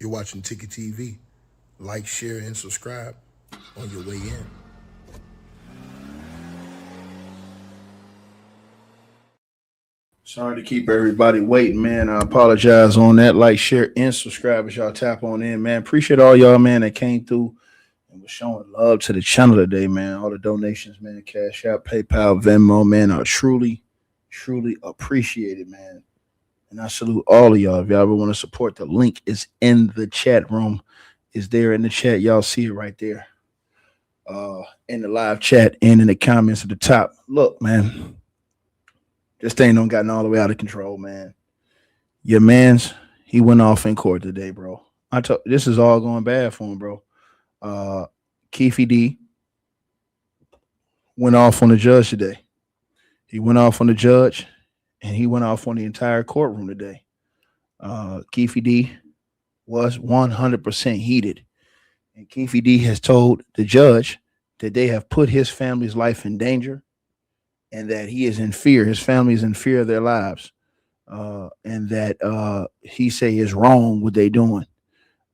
You're watching Ticket TV. Like, share, and subscribe on your way in. Sorry to keep everybody waiting, man. I apologize on that. Like, share, and subscribe as y'all tap on in, man. Appreciate all y'all, man, that came through and was showing love to the channel today, man. All the donations, man, Cash App, PayPal, Venmo, man, are truly, truly appreciated, man. And I salute all of y'all. If y'all ever want to support, the link is in the chat room. Is there in the chat? Y'all see it right there. In the live chat and in the comments at the top. Look, man, this thing don't gotten all the way out of control, man. Your man's he went off in court today, bro. This is all going bad for him, bro. Keefe D went off on the judge today. He went off on the judge, and he went off on the entire courtroom today. Keefe D was 100% heated, and Keefe D has told the judge that they have put his family's life in danger, and that he is in fear. His family is in fear of their lives, and that he say is wrong what they doing.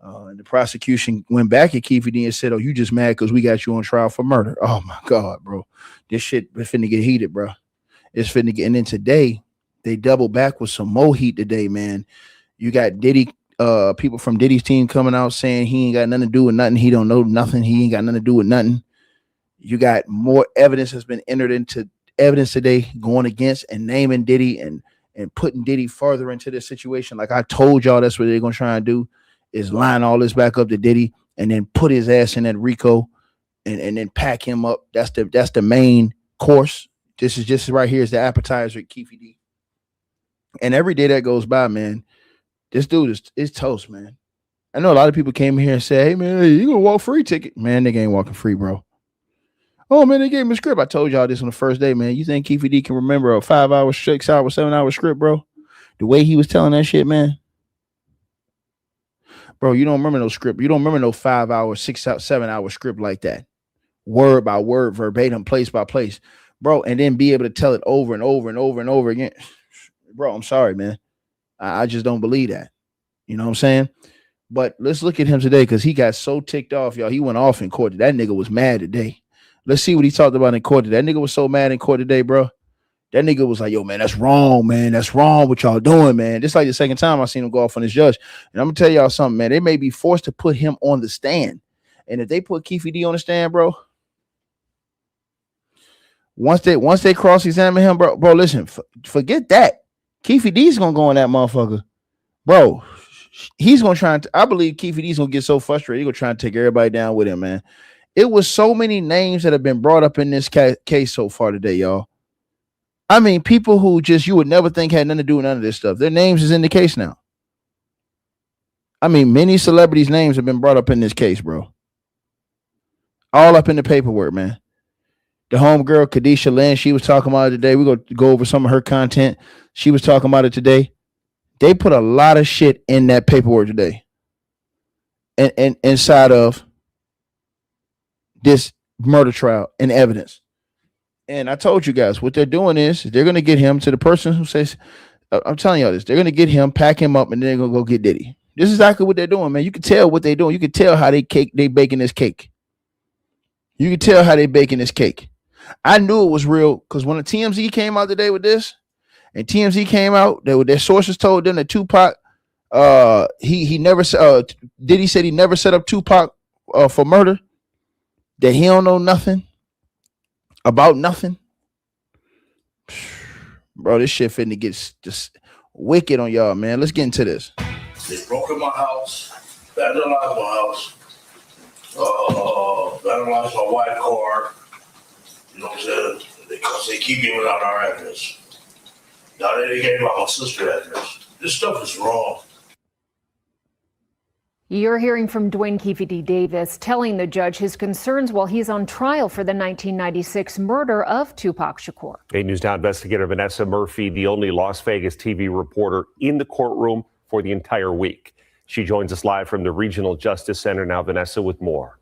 And the prosecution went back at Keefe D and said, "Oh, you just mad because we got you on trial for murder?" Oh my God, bro, this shit is finna get heated, bro. It's finna get. And then today they double back with some more heat today, man. You got Diddy, people from Diddy's team coming out saying he ain't got nothing to do with nothing. He don't know nothing. He ain't got nothing to do with nothing. You got more evidence has been entered into evidence today going against and naming Diddy and putting Diddy further into this situation. Like I told y'all, that's what they're gonna try and do, is line all this back up to Diddy and then put his ass in that RICO and then pack him up. That's the main course. This is just right here is the appetizer at Keefe D. And every day that goes by, man, this dude is toast, man. I know a lot of people came here and said, "Hey, man, you gonna walk free ticket?" Man, nigga ain't walking free, bro. Oh, man, they gave him a script. I told y'all this on the first day, man. You think Keefe D can remember a 5 hour, 6 hour, 7 hour script, bro? The way he was telling that shit, man. Bro, you don't remember no script. You don't remember no 5 hour, 7 hour script like that. Word by word, verbatim, place by place. Bro, and then be able to tell it over and over and over and over again. Bro, I'm sorry, man. I just don't believe that. You know what I'm saying? But let's look at him today because he got so ticked off, y'all. He went off in court. That nigga was mad today. Let's see what he talked about in court today. That nigga was so mad in court today, bro. That nigga was like, "Yo, man, that's wrong, man. That's wrong what y'all doing, man." This like the second time I seen him go off on his judge. And I'm gonna tell y'all something, man. They may be forced to put him on the stand. And if they put Keefe D on the stand, bro, once they cross-examine him, bro, listen, forget that. Keefe D's gonna go on that motherfucker. Bro, he's gonna try and I believe Keefe D's gonna get so frustrated, he's gonna try and take everybody down with him, man. It was so many names that have been brought up in this case so far today, y'all. I mean, people who just you would never think had nothing to do with none of this stuff. Their names is in the case now. I mean, many celebrities' names have been brought up in this case, bro. All up in the paperwork, man. The homegirl, Kadisha Lynn, she was talking about it today. We're going to go over some of her content. She was talking about it today. They put a lot of shit in that paperwork today. And inside of this murder trial and evidence. And I told you guys what they're doing is they're going to get him to the person who says, I'm telling y'all this, they're going to get him, pack him up, and then they're going to go get Diddy. This is exactly what they're doing, man. You can tell what they're doing. You can tell how they baking this cake. You can tell how they baking this cake. I knew it was real because when the TMZ came out today with this, and TMZ came out, their sources told them that Tupac, he never Diddy said he never set up Tupac for murder, that he don't know nothing about nothing. Bro, this shit finna get just wicked on y'all, man. Let's get into this. They broke in my house, vandalized my house, vandalized my white car. You know what I'm saying? Because they keep giving out our address. Now they gave out my sister's address. This stuff is wrong. You're hearing from Dwayne Keefe D. Davis telling the judge his concerns while he's on trial for the 1996 murder of Tupac Shakur. 8 News Now investigator Vanessa Murphy, the only Las Vegas TV reporter in the courtroom for the entire week. She joins us live from the Regional Justice Center now. Vanessa with more.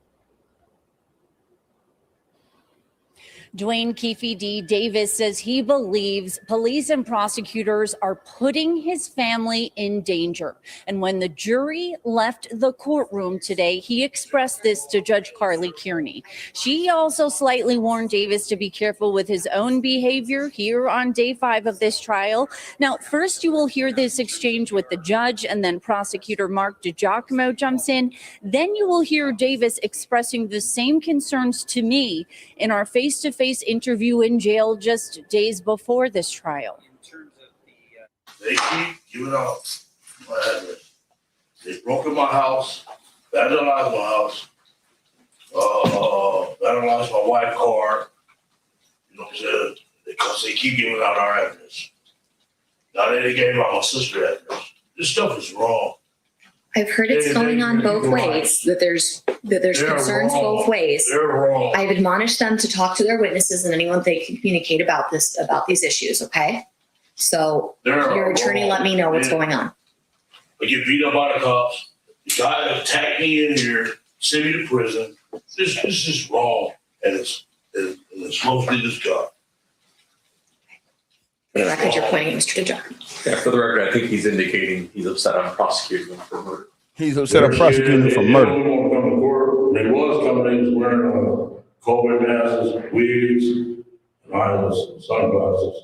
Dwayne Keefe D. Davis says he believes police and prosecutors are putting his family in danger. And when the jury left the courtroom today, he expressed this to Judge Carly Kearney. She also slightly warned Davis to be careful with his own behavior here on day 5 of this trial. Now, first you will hear this exchange with the judge, and then prosecutor Mark DiGiacomo jumps in. Then you will hear Davis expressing the same concerns to me in our face-to-face interview in jail just days before this trial. They keep giving out my address. They broke in my house, vandalized my house, vandalized my wife's car. You know what I'm saying? Because they keep giving out our address. Now they gave out my sister's address. This stuff is wrong. I've heard it's going on both ways, that there's concerns both ways. They're wrong. I've admonished them to talk to their witnesses and anyone they can communicate about these issues, okay? So your attorney let me know what's going on. I get beat up by the cops. The guy that attacked me in here, sent me to prison. This is wrong, and it's mostly this guy. For the record, you're pointing at Mr. DiGiacomo. Yeah, for the record, I think he's indicating he's upset on prosecuting him for murder. He's upset on prosecuting him for murder. They don't want to come to court. They was coming in wearing COVID masks, wigs, and eyes, sunglasses,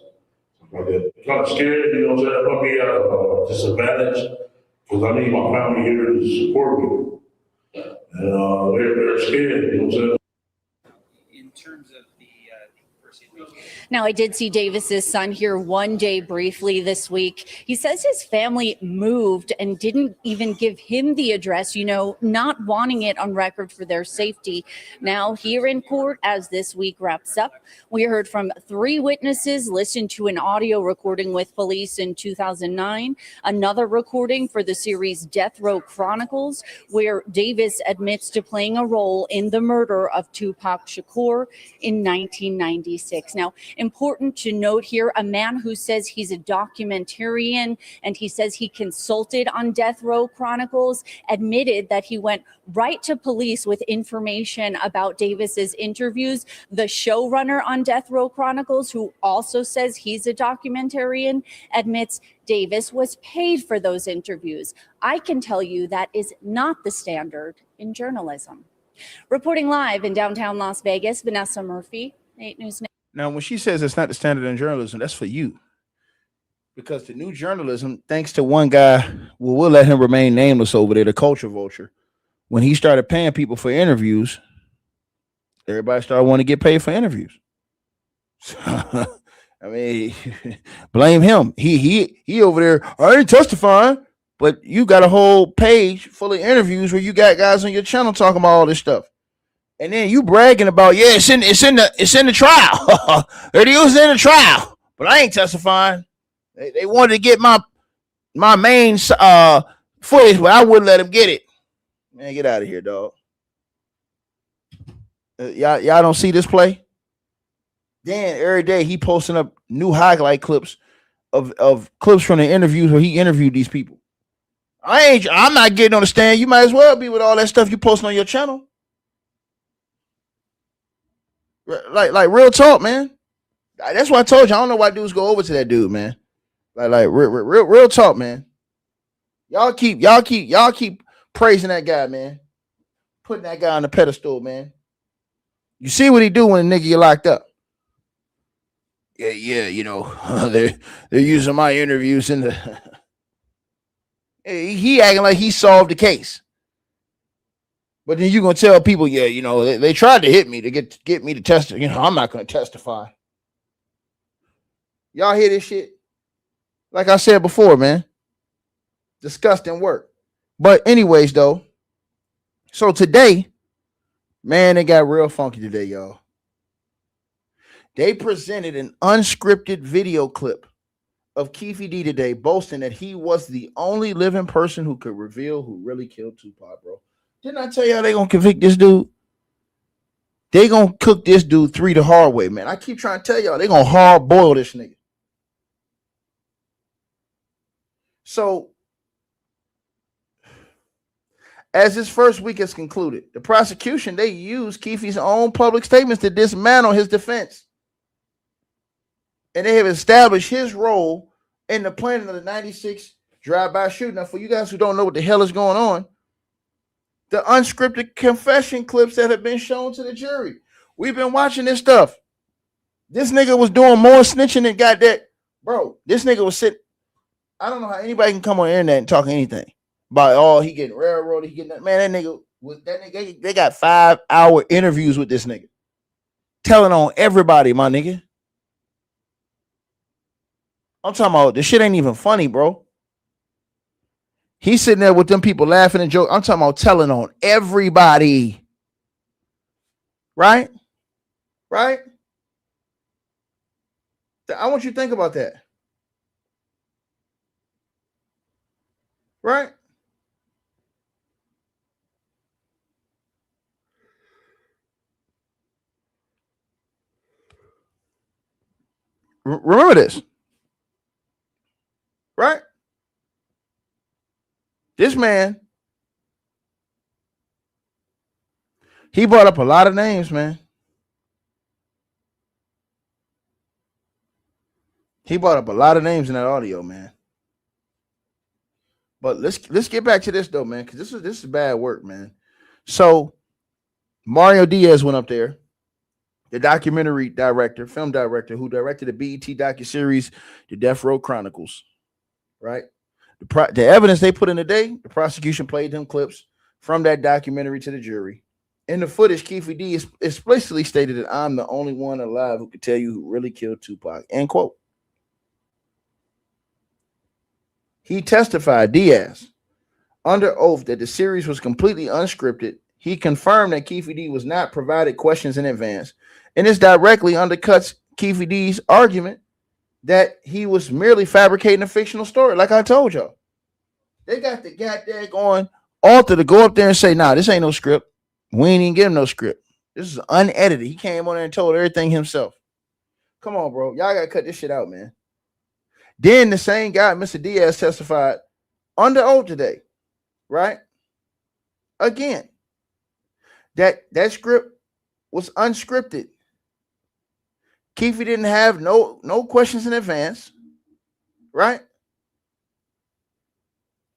stuff like that. Kind of scared, you know what I'm saying? That put me at a disadvantage because I need my family here to support me. And they're scared, you know what I'm saying? In terms of the Now, I did see Davis's son here one day briefly this week. He says his family moved and didn't even give him the address, not wanting it on record for their safety. Now, here in court, as this week wraps up, we heard from 3 witnesses, listened to an audio recording with police in 2009, another recording for the series Death Row Chronicles, where Davis admits to playing a role in the murder of Tupac Shakur in 1996. Now, important to note here, a man who says he's a documentarian and he says he consulted on Death Row Chronicles admitted that he went right to police with information about Davis's interviews. The showrunner on Death Row Chronicles, who also says he's a documentarian, admits Davis was paid for those interviews. I can tell you that is not the standard in journalism. Reporting live in downtown Las Vegas, Vanessa Murphy, 8 News. Now, when she says it's not the standard in journalism, that's for you. Because the new journalism, thanks to one guy, we'll let him remain nameless over there, the culture vulture. When he started paying people for interviews, everybody started wanting to get paid for interviews. I mean, blame him. He over there, I ain't testifying. But you got a whole page full of interviews where you got guys on your channel talking about all this stuff. And then you bragging about, it's in the trial. They're using it in the trial, but I ain't testifying. They wanted to get my main footage, but I wouldn't let them get it. Man, get out of here, dog. Y'all don't see this play? Dan every day he posting up new highlight clips of clips from the interviews where he interviewed these people. I'm not getting on the stand. You might as well be with all that stuff you posting on your channel. Like real talk, man. That's why I told you I don't know why dudes go over to that dude, man. Like real talk, man. Y'all keep praising that guy, man. Putting that guy on the pedestal, man. You see what he do when a nigga get locked up. Yeah, they're using my interviews in the. He acting like he solved the case. But then you're gonna tell people, they tried to hit me to get me to testify. I'm not gonna testify. Y'all hear this shit? Like I said before, man. Disgusting work. But anyways, though. So today, man, it got real funky today, y'all. They presented an unscripted video clip of Keefe D today, boasting that he was the only living person who could reveal who really killed Tupac, bro. Didn't I tell y'all they gonna convict this dude? They gonna cook this dude 3 the hard way, man. I keep trying to tell y'all they gonna hard boil this nigga. So, as his first week is concluded, the prosecution, they used Keefe's own public statements to dismantle his defense. and they have established his role in the planning of the 96 drive-by shooting. Now, for you guys who don't know what the hell is going on, the unscripted confession clips that have been shown to the jury. We've been watching this stuff. This nigga was doing more snitching than got that. Bro, this nigga was sitting. I don't know how anybody can come on the internet and talk anything about, oh, he getting railroaded, he getting that. Man, they got 5-hour interviews with this nigga. Telling on everybody, my nigga. I'm talking about this shit ain't even funny, bro. He's sitting there with them people laughing and joking. I'm talking about telling on everybody. Right? Right? I want you to think about that. Right? Remember this. Right? This man, he brought up a lot of names, man. He brought up a lot of names in that audio, man. But let's get back to this though, man, because this is bad work, man. So Mario Diaz went up there, the documentary director, film director, who directed the BET docuseries, The Death Row Chronicles. Right? The evidence they put in today, the prosecution played them clips from that documentary to the jury. In the footage, Keefe D explicitly stated that I'm the only one alive who could tell you who really killed Tupac. End quote. He testified, Diaz, under oath that the series was completely unscripted. He confirmed that Keefe D was not provided questions in advance. And this directly undercuts Keefe D's argument that he was merely fabricating a fictional story. Like I told y'all, they got the goddamn going author to go up there and say, nah, this ain't no script. We ain't even give him no script. This is unedited. He came on there and told everything himself. Come on, bro. Y'all got to cut this shit out, man. Then the same guy, Mr. Diaz, testified under oath today, right? Again, that script was unscripted. Keefe didn't have no questions in advance, right?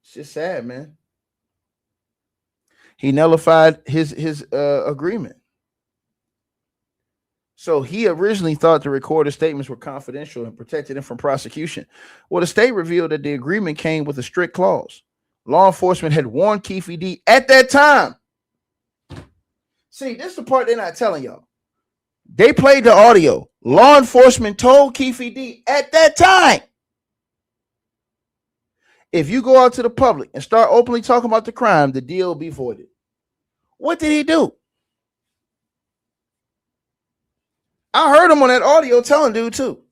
It's just sad, man. He nullified his agreement. So he originally thought the recorded statements were confidential and protected him from prosecution. Well, the state revealed that the agreement came with a strict clause. Law enforcement had warned Keefe D at that time. See, this is the part they're not telling y'all. They played the audio. Law enforcement told Keefe D at that time, if you go out to the public and start openly talking about the crime, the deal will be voided. What did he do? I heard him on that audio telling dude too.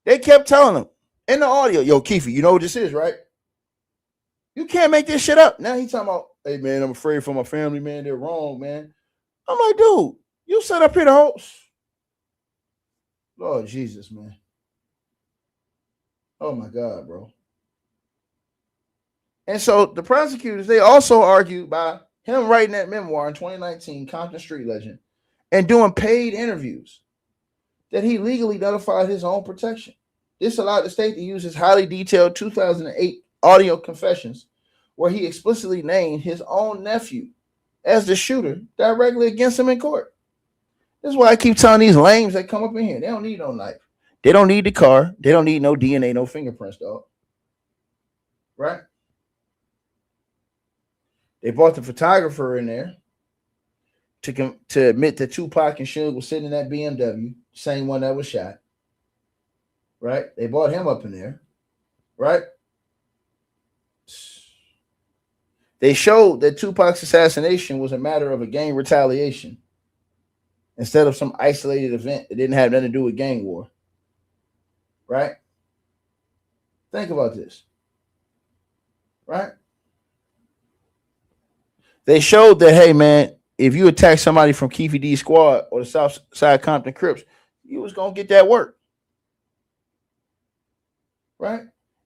They kept telling him in the audio, yo, Keefe, you know what this is, right? You can't make this shit up. Now he's talking about, hey, man, I'm afraid for my family, man. They're wrong, man. I'm like, dude, you set up here the host. Lord Jesus, man. Oh, my God, bro. And so the prosecutors, they also argued by him writing that memoir in 2019, Compton Street Legend, and doing paid interviews, that he legally nullified his own protection. This allowed the state to use his highly detailed 2008 audio confessions, where he explicitly named his own nephew as the shooter directly against him in court. This is why I keep telling these lames that come up in here, they don't need no knife. They don't need the car. They don't need no DNA, no fingerprints, dog. Right? They brought the photographer in there to admit that Tupac and Suge was sitting in that BMW, same one that was shot. Right? They brought him up in there. Right? They showed that Tupac's assassination was a matter of a gang retaliation instead of some isolated event that didn't have nothing to do with gang war. Right? Think about this. Right? They showed that, hey, man, if you attack somebody from Keefe D squad or the South Side Compton Crips, you was going to get that work. Right?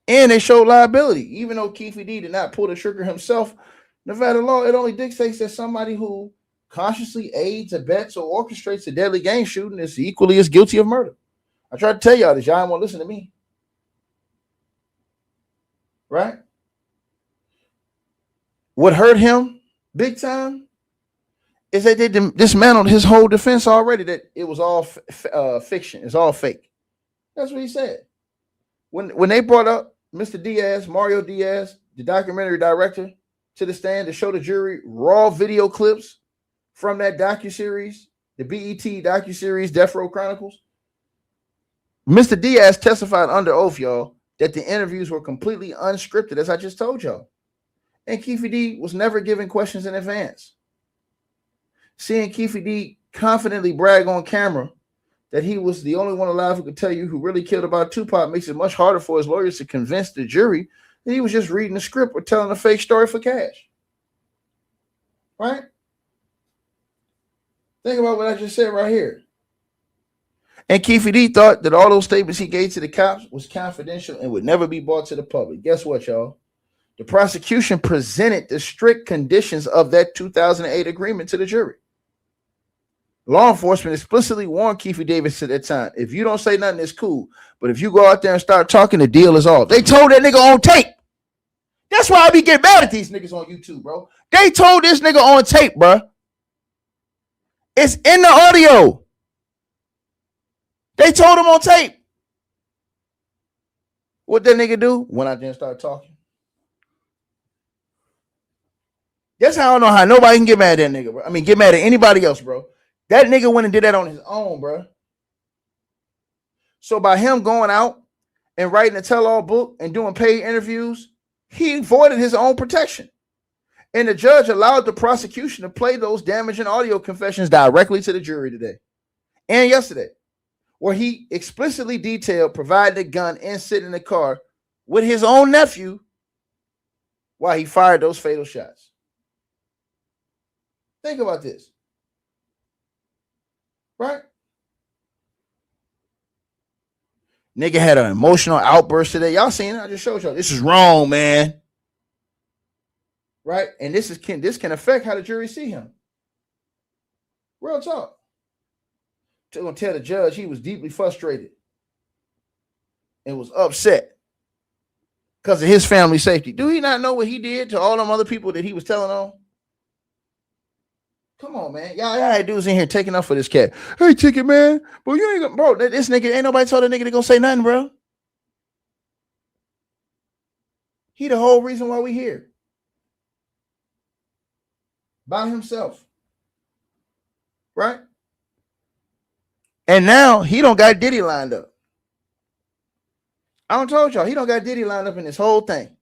And they showed liability. Even though Keefe D did not pull the trigger himself, Nevada law, it only dictates that somebody who consciously aids, abets, or orchestrates a deadly gang shooting is equally as guilty of murder. I tried to tell y'all this. Y'all ain't want to listen to me. Right? What hurt him big time is that they dismantled his whole defense already, that it was all fiction. It's all fake. That's what he said. When they brought up Mr. Diaz, Mario Diaz, the documentary director, to the stand to show the jury raw video clips from that docuseries, the BET docuseries, Death Row Chronicles, Mr. Diaz testified under oath, y'all, that the interviews were completely unscripted, as I just told y'all. And Keefe D was never given questions in advance. Seeing Keefe D confidently brag on camera that he was the only one alive who could tell you who really killed about Tupac makes it much harder for his lawyers to convince the jury that he was just reading the script or telling a fake story for cash. Right? Think about what I just said right here. And Keefe D thought that all those statements he gave to the cops was confidential and would never be brought to the public. Guess what, y'all? The prosecution presented the strict conditions of that 2008 agreement to the jury. Law enforcement explicitly warned Keefe Davis at that time, if you don't say nothing, it's cool. But if you go out there and start talking, the deal is off. They told that nigga on tape. That's why I be getting mad at these niggas on YouTube, bro. They told this nigga on tape, bro. It's in the audio. They told him on tape. What that nigga do? Went out there and started talking. That's how I don't know how nobody can get mad at that nigga, bro. I mean, get mad at anybody else, bro. That nigga went and did that on his own, bro. So by him going out and writing a tell-all book and doing paid interviews, he voided his own protection. And the judge allowed the prosecution to play those damaging audio confessions directly to the jury today and yesterday, where he explicitly detailed providing a gun and sitting in the car with his own nephew while he fired those fatal shots. Think about this. Right? Nigga had an emotional outburst today. Y'all seen it? I just showed y'all. This is wrong, man. Right? And this can affect how the jury see him. Real talk. They're gonna tell the judge he was deeply frustrated and was upset because of his family safety. Do he not know what he did to all them other people that he was telling on? Come on, man. Y'all had dudes in here taking up for this cat. Hey, Ticket Man. Bro, you ain't gonna, bro, this nigga, ain't nobody told that nigga to go say nothing, bro. He the whole reason why we here. By himself. Right? And now he don't got Diddy lined up. I don't told y'all, he don't got Diddy lined up in this whole thing.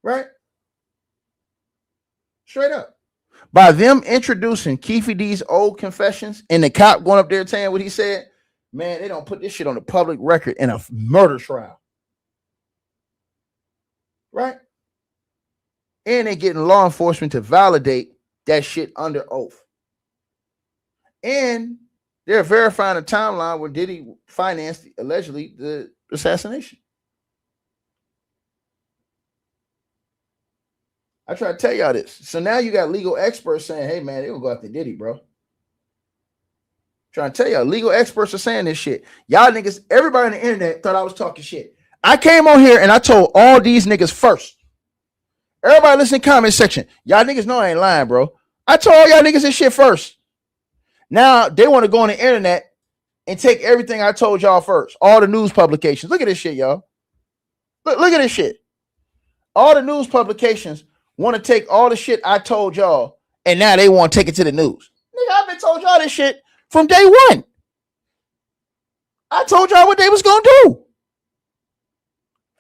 Right? Straight up. By them introducing Keefe D's old confessions and the cop going up there saying what he said, man, they don't put this shit on the public record in a murder trial. Right? And they getting law enforcement to validate that shit under oath. And they're verifying a timeline where Diddy financed, allegedly, the assassination. I try to tell y'all this. So now you got legal experts saying, hey, man, they're going to go after Diddy, bro. Trying to tell y'all, legal experts are saying this shit. Y'all niggas, everybody on the internet thought I was talking shit. I came on here and I told all these niggas first. Everybody listen to the comment section. Y'all niggas know I ain't lying, bro. I told all y'all niggas this shit first. Now they want to go on the internet and take everything I told y'all first. All the news publications. Look at this shit, y'all. Look at this shit. All the news publications want to take all the shit I told y'all, and now they want to take it to the news. Nigga, I've been told y'all this shit from day one. I told y'all what they was gonna do.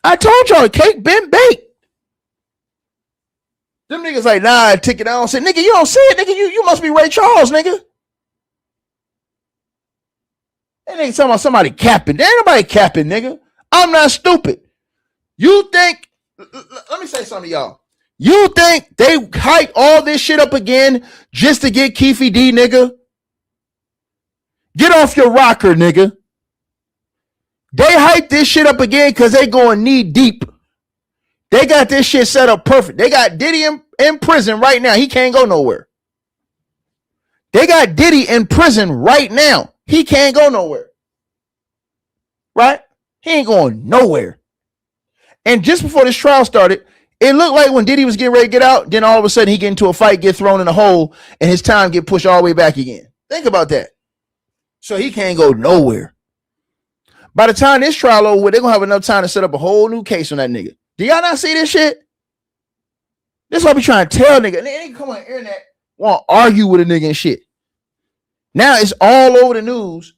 I told y'all the cake been baked. Them niggas like, nah, Ticket, I don't say, nigga, you don't see it, nigga. You must be Ray Charles, nigga. That nigga talking about somebody capping. There ain't nobody capping, nigga. I'm not stupid. You think, let me say something to y'all. You think they hype all this shit up again just to get Keefe D, nigga? Get off your rocker, nigga. They hype this shit up again because they going knee deep. They got this shit set up perfect. They got Diddy in prison right now. He can't go nowhere. They got Diddy in prison right now. He can't go nowhere. right? He ain't going nowhere. And just before this trial started, it looked like when Diddy was getting ready to get out, then all of a sudden he get into a fight, get thrown in a hole, and his time get pushed all the way back again. Think about that. So he can't go nowhere. By the time this trial over, they're gonna have enough time to set up a whole new case on that nigga. Do y'all not see this shit? This is what I be trying to tell nigga. Nigga come on the internet, want to argue with a nigga and shit. Now it's all over the news.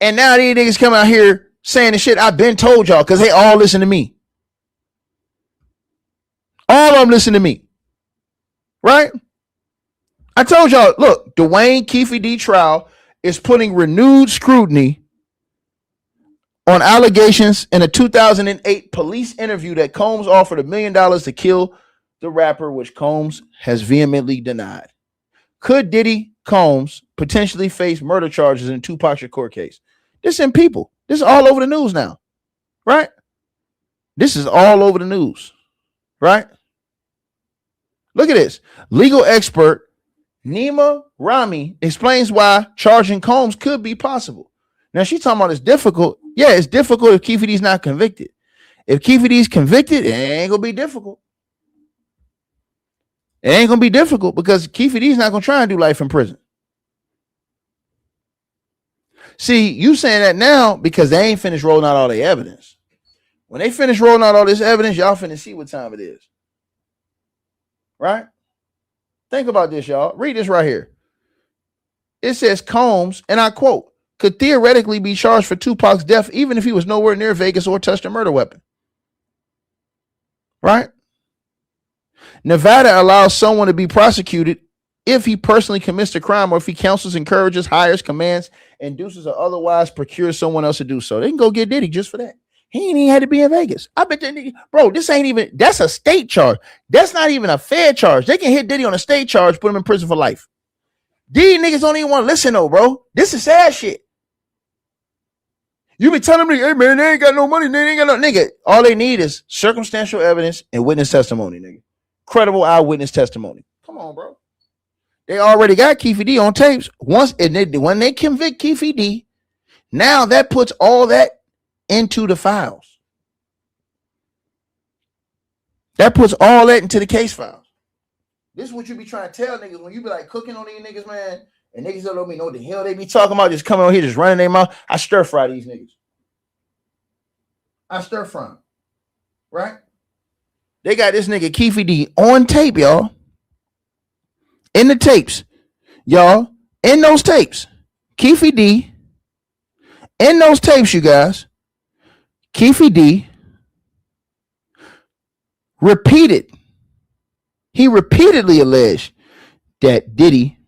And now these niggas come out here saying the shit I've been told y'all because they all listen to me. All of them listen to me. Right? I told y'all, look, Dwayne Keefe D trial is putting renewed scrutiny on allegations in a 2008 police interview that Combs offered $1 million to kill the rapper, which Combs has vehemently denied. Could Diddy Combs potentially face murder charges in Tupac Shakur case? This in People. This is all over the news now, right? This is all over the news, right? Look at this. Legal expert Nima Rami explains why charging Combs could be possible. Now she's talking about it's difficult. Yeah, it's difficult if Keefe D's not convicted. If Keefe D's convicted, it ain't gonna be difficult. It ain't gonna be difficult because Keefe D's not gonna try and do life in prison. See, you saying that now because they ain't finished rolling out all the evidence. When they finish rolling out all this evidence, y'all finna see what time it is. Right? Think about this, y'all. Read this right here. It says Combs, and I quote, could theoretically be charged for Tupac's death even if he was nowhere near Vegas or touched a murder weapon. Right? Nevada allows someone to be prosecuted if he personally commits the crime or if he counsels, encourages, hires, commands, induces, or otherwise procures someone else to do so. They can go get Diddy just for that. He ain't even had to be in Vegas. I bet that nigga, bro, this ain't even, that's a state charge. That's not even a fair charge. They can hit Diddy on a state charge, put him in prison for life. These niggas don't even want to listen though, bro. This is sad shit. You be telling me, hey man, they ain't got no money, they ain't got no nigga. All they need is circumstantial evidence and witness testimony, nigga. Credible eyewitness testimony. Come on, bro. They already got Keefe D on tapes. When they convict Keefe D, now that puts all that into the files. That puts all that into the case files. This is what you be trying to tell niggas when you be like cooking on these niggas, man. And niggas don't know what the hell they be talking about. Just coming on here, just running their mouth. I stir fry these niggas. I stir fry them. Right? They got this nigga Keefe D on tape, y'all. In the tapes. Y'all. In those tapes. Keefe D. In those tapes, you guys. Keefe D. He repeatedly alleged that Diddy,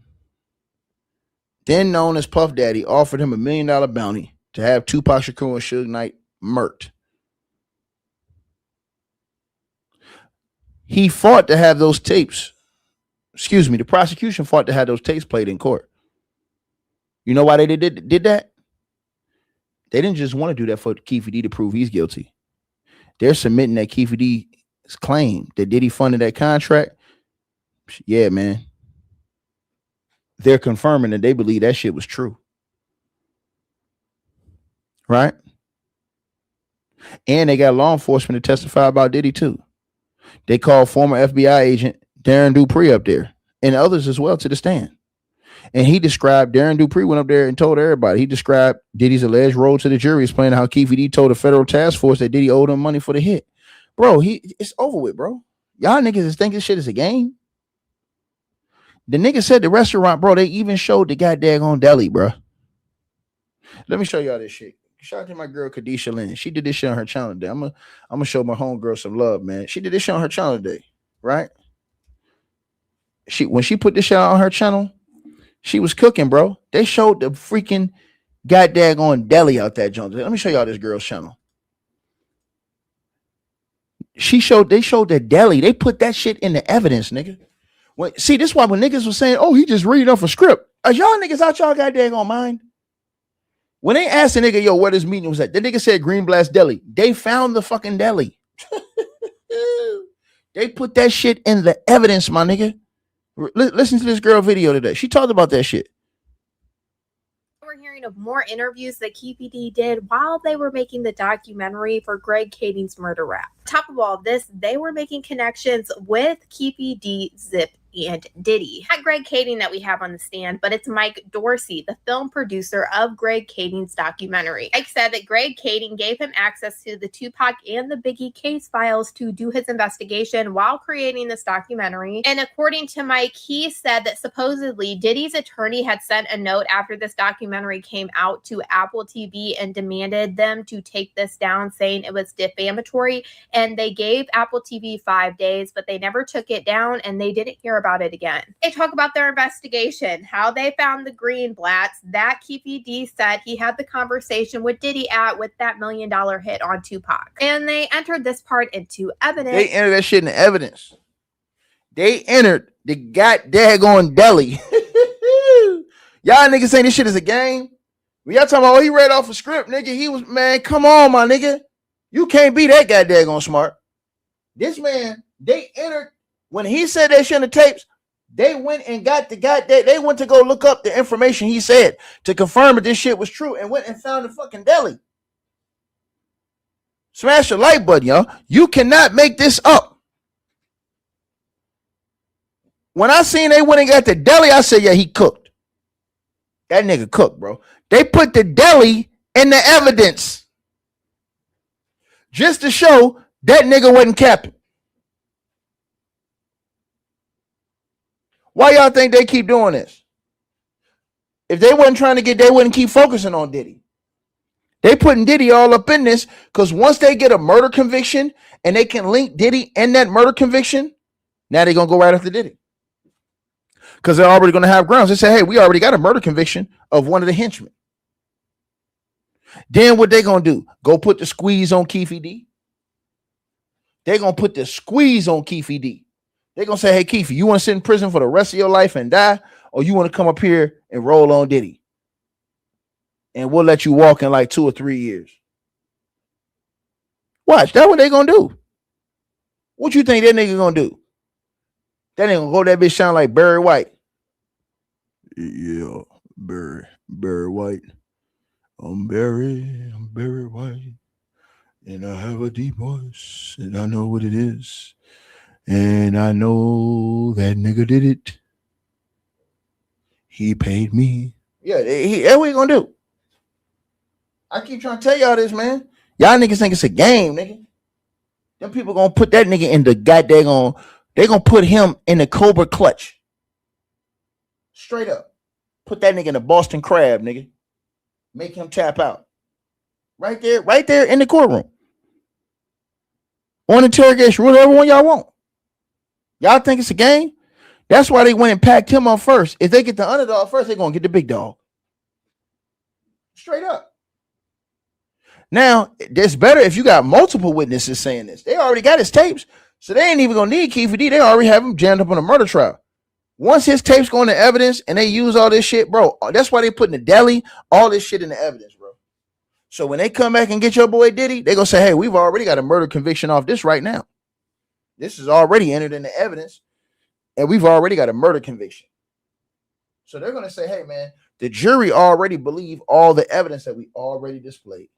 then known as Puff Daddy, offered him $1 million bounty to have Tupac Shakur and Suge Knight murked. He fought to have those tapes. The prosecution fought to have those tapes played in court. You know why they did that? They didn't just want to do that for Keefe D to prove he's guilty. They're submitting that Keefe D's claim that Diddy funded that contract. Yeah, man. They're confirming that they believe that shit was true. Right? And they got law enforcement to testify about Diddy too. They called former FBI agent Darren Dupree up there and others as well to the stand. And he described, Darren Dupree went up there and told everybody. He described Diddy's alleged role to the jury, explaining how Keefe D told a federal task force that Diddy owed him money for the hit. Bro, it's over with, bro. Y'all niggas think this shit is a game. The nigga said the restaurant, bro, they even showed the goddamn deli, bro. Let me show y'all this shit. Shout out to my girl Kadisha Lynn. She did this shit on her channel today. I'm gonna show my homegirl some love, man. She did this shit on her channel today, right? When she put this shit on her channel, she was cooking, bro. They showed the freaking goddamn deli out that joint. Let me show y'all this girl's channel. They showed the deli. They put that shit in the evidence, nigga. See, this is why when niggas was saying, oh, he just reading off a script. Are y'all niggas out y'all goddamn mind? When they asked the nigga, yo, where this meeting was at, the nigga said Green Blast Deli. They found the fucking deli. They put that shit in the evidence, my nigga. Listen to this girl video today. She talked about that shit. we're hearing of more interviews that Keefe did while they were making the documentary for Greg Kading's murder rap. On top of all of this, they were making connections with Keefe, Zip, and Diddy. Not Greg Kading that we have on the stand, but it's Mike Dorsey, the film producer of Greg Kading's documentary. Mike said that Greg Kading gave him access to the Tupac and the Biggie case files to do his investigation while creating this documentary. And according to Mike, he said that supposedly Diddy's attorney had sent a note after this documentary came out to Apple TV and demanded them to take this down, saying it was defamatory. And they gave Apple TV 5 days, but they never took it down and they didn't hear about it again. They talk about their investigation, how they found the Greenblatts, that Keefe said he had the conversation with Diddy with that $1 million hit on Tupac. And they entered this part into evidence. They entered that shit in evidence. They entered the goddamn deli. Y'all niggas saying this shit is a game. When y'all talking about, oh, he read off a script, nigga. He was, man, come on, my nigga. You can't be that goddamn smart. This man, they entered. When he said that shit in the tapes, they went and got the goddamn, they went to go look up the information he said to confirm that this shit was true and went and found the fucking deli. Smash the like button, y'all. You cannot make this up. When I seen they went and got the deli, I said, yeah, he cooked. That nigga cooked, bro. They put the deli in the evidence just to show that nigga wasn't capping. Why y'all think they keep doing this? If they wasn't trying to get, they wouldn't keep focusing on Diddy. They putting Diddy all up in this because once they get a murder conviction and they can link Diddy and that murder conviction, now they're going to go right after Diddy. Because they're already going to have grounds. They say, hey, we already got a murder conviction of one of the henchmen. Then what they going to do? Go put the squeeze on Keefe D. They're going to put the squeeze on Keefe D. They're going to say, hey, Keefe, you want to sit in prison for the rest of your life and die? Or you want to come up here and roll on Diddy? And we'll let you walk in like 2 or 3 years. Watch, that's what they're going to do. What you think that nigga going to do? That nigga going to go that bitch sound like Barry White. Yeah, Barry White. I'm Barry White. And I have a deep voice. And I know what it is. And I know that nigga did it. He paid me. Yeah, that's what he gonna do. I keep trying to tell y'all this, man. Y'all niggas think it's a game, nigga. Them people gonna put that nigga in the goddamn, they gonna put him in the Cobra clutch. Straight up. Put that nigga in the Boston Crab, nigga. Make him tap out. Right there in the courtroom. On interrogation, whatever one y'all want. Y'all think it's a game? That's why they went and packed him on first. If they get the underdog first, they're going to get the big dog. Straight up. Now, it's better if you got multiple witnesses saying this. They already got his tapes, so they ain't even going to need Keefe D. They already have him jammed up on a murder trial. Once his tapes go into evidence and they use all this shit, bro, that's why they put in the deli all this shit in the evidence, bro. So when they come back and get your boy Diddy, they going to say, hey, we've already got a murder conviction off this right now. This is already entered in the evidence, and we've already got a murder conviction. So they're going to say, hey, man, the jury already believe all the evidence that we already displayed.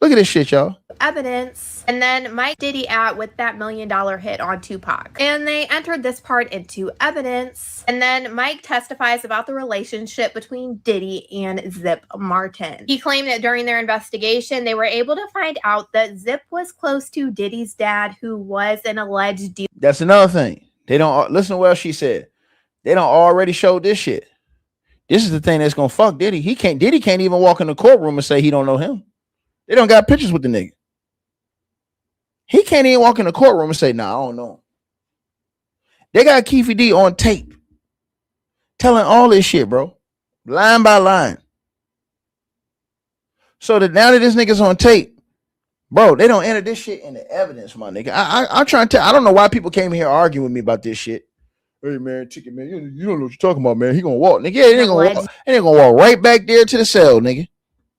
Look at this shit, y'all. Evidence. And then Mike Diddy with that $1 million hit on Tupac. And they entered this part into evidence. And then Mike testifies about the relationship between Diddy and Zip Martin. He claimed that during their investigation, they were able to find out that Zip was close to Diddy's dad, who was an alleged dealer. That's another thing. They don't listen to what else she said. They don't already show this shit. This is the thing that's gonna fuck Diddy. Diddy can't even walk in the courtroom and say he don't know him. They don't got pictures with the nigga. He can't even walk in the courtroom and say, nah, I don't know him. They got Keefe D on tape telling all this shit, bro. Line by line. So that now that this nigga's on tape, bro, they don't enter this shit in the evidence, my nigga. I'm trying to tell. I don't know why people came here arguing with me about this shit. Hey, man, Ticket, man, you don't know what you're talking about, man. He gonna walk, nigga. Yeah, he ain't gonna walk. He ain't gonna walk right back there to the cell, nigga.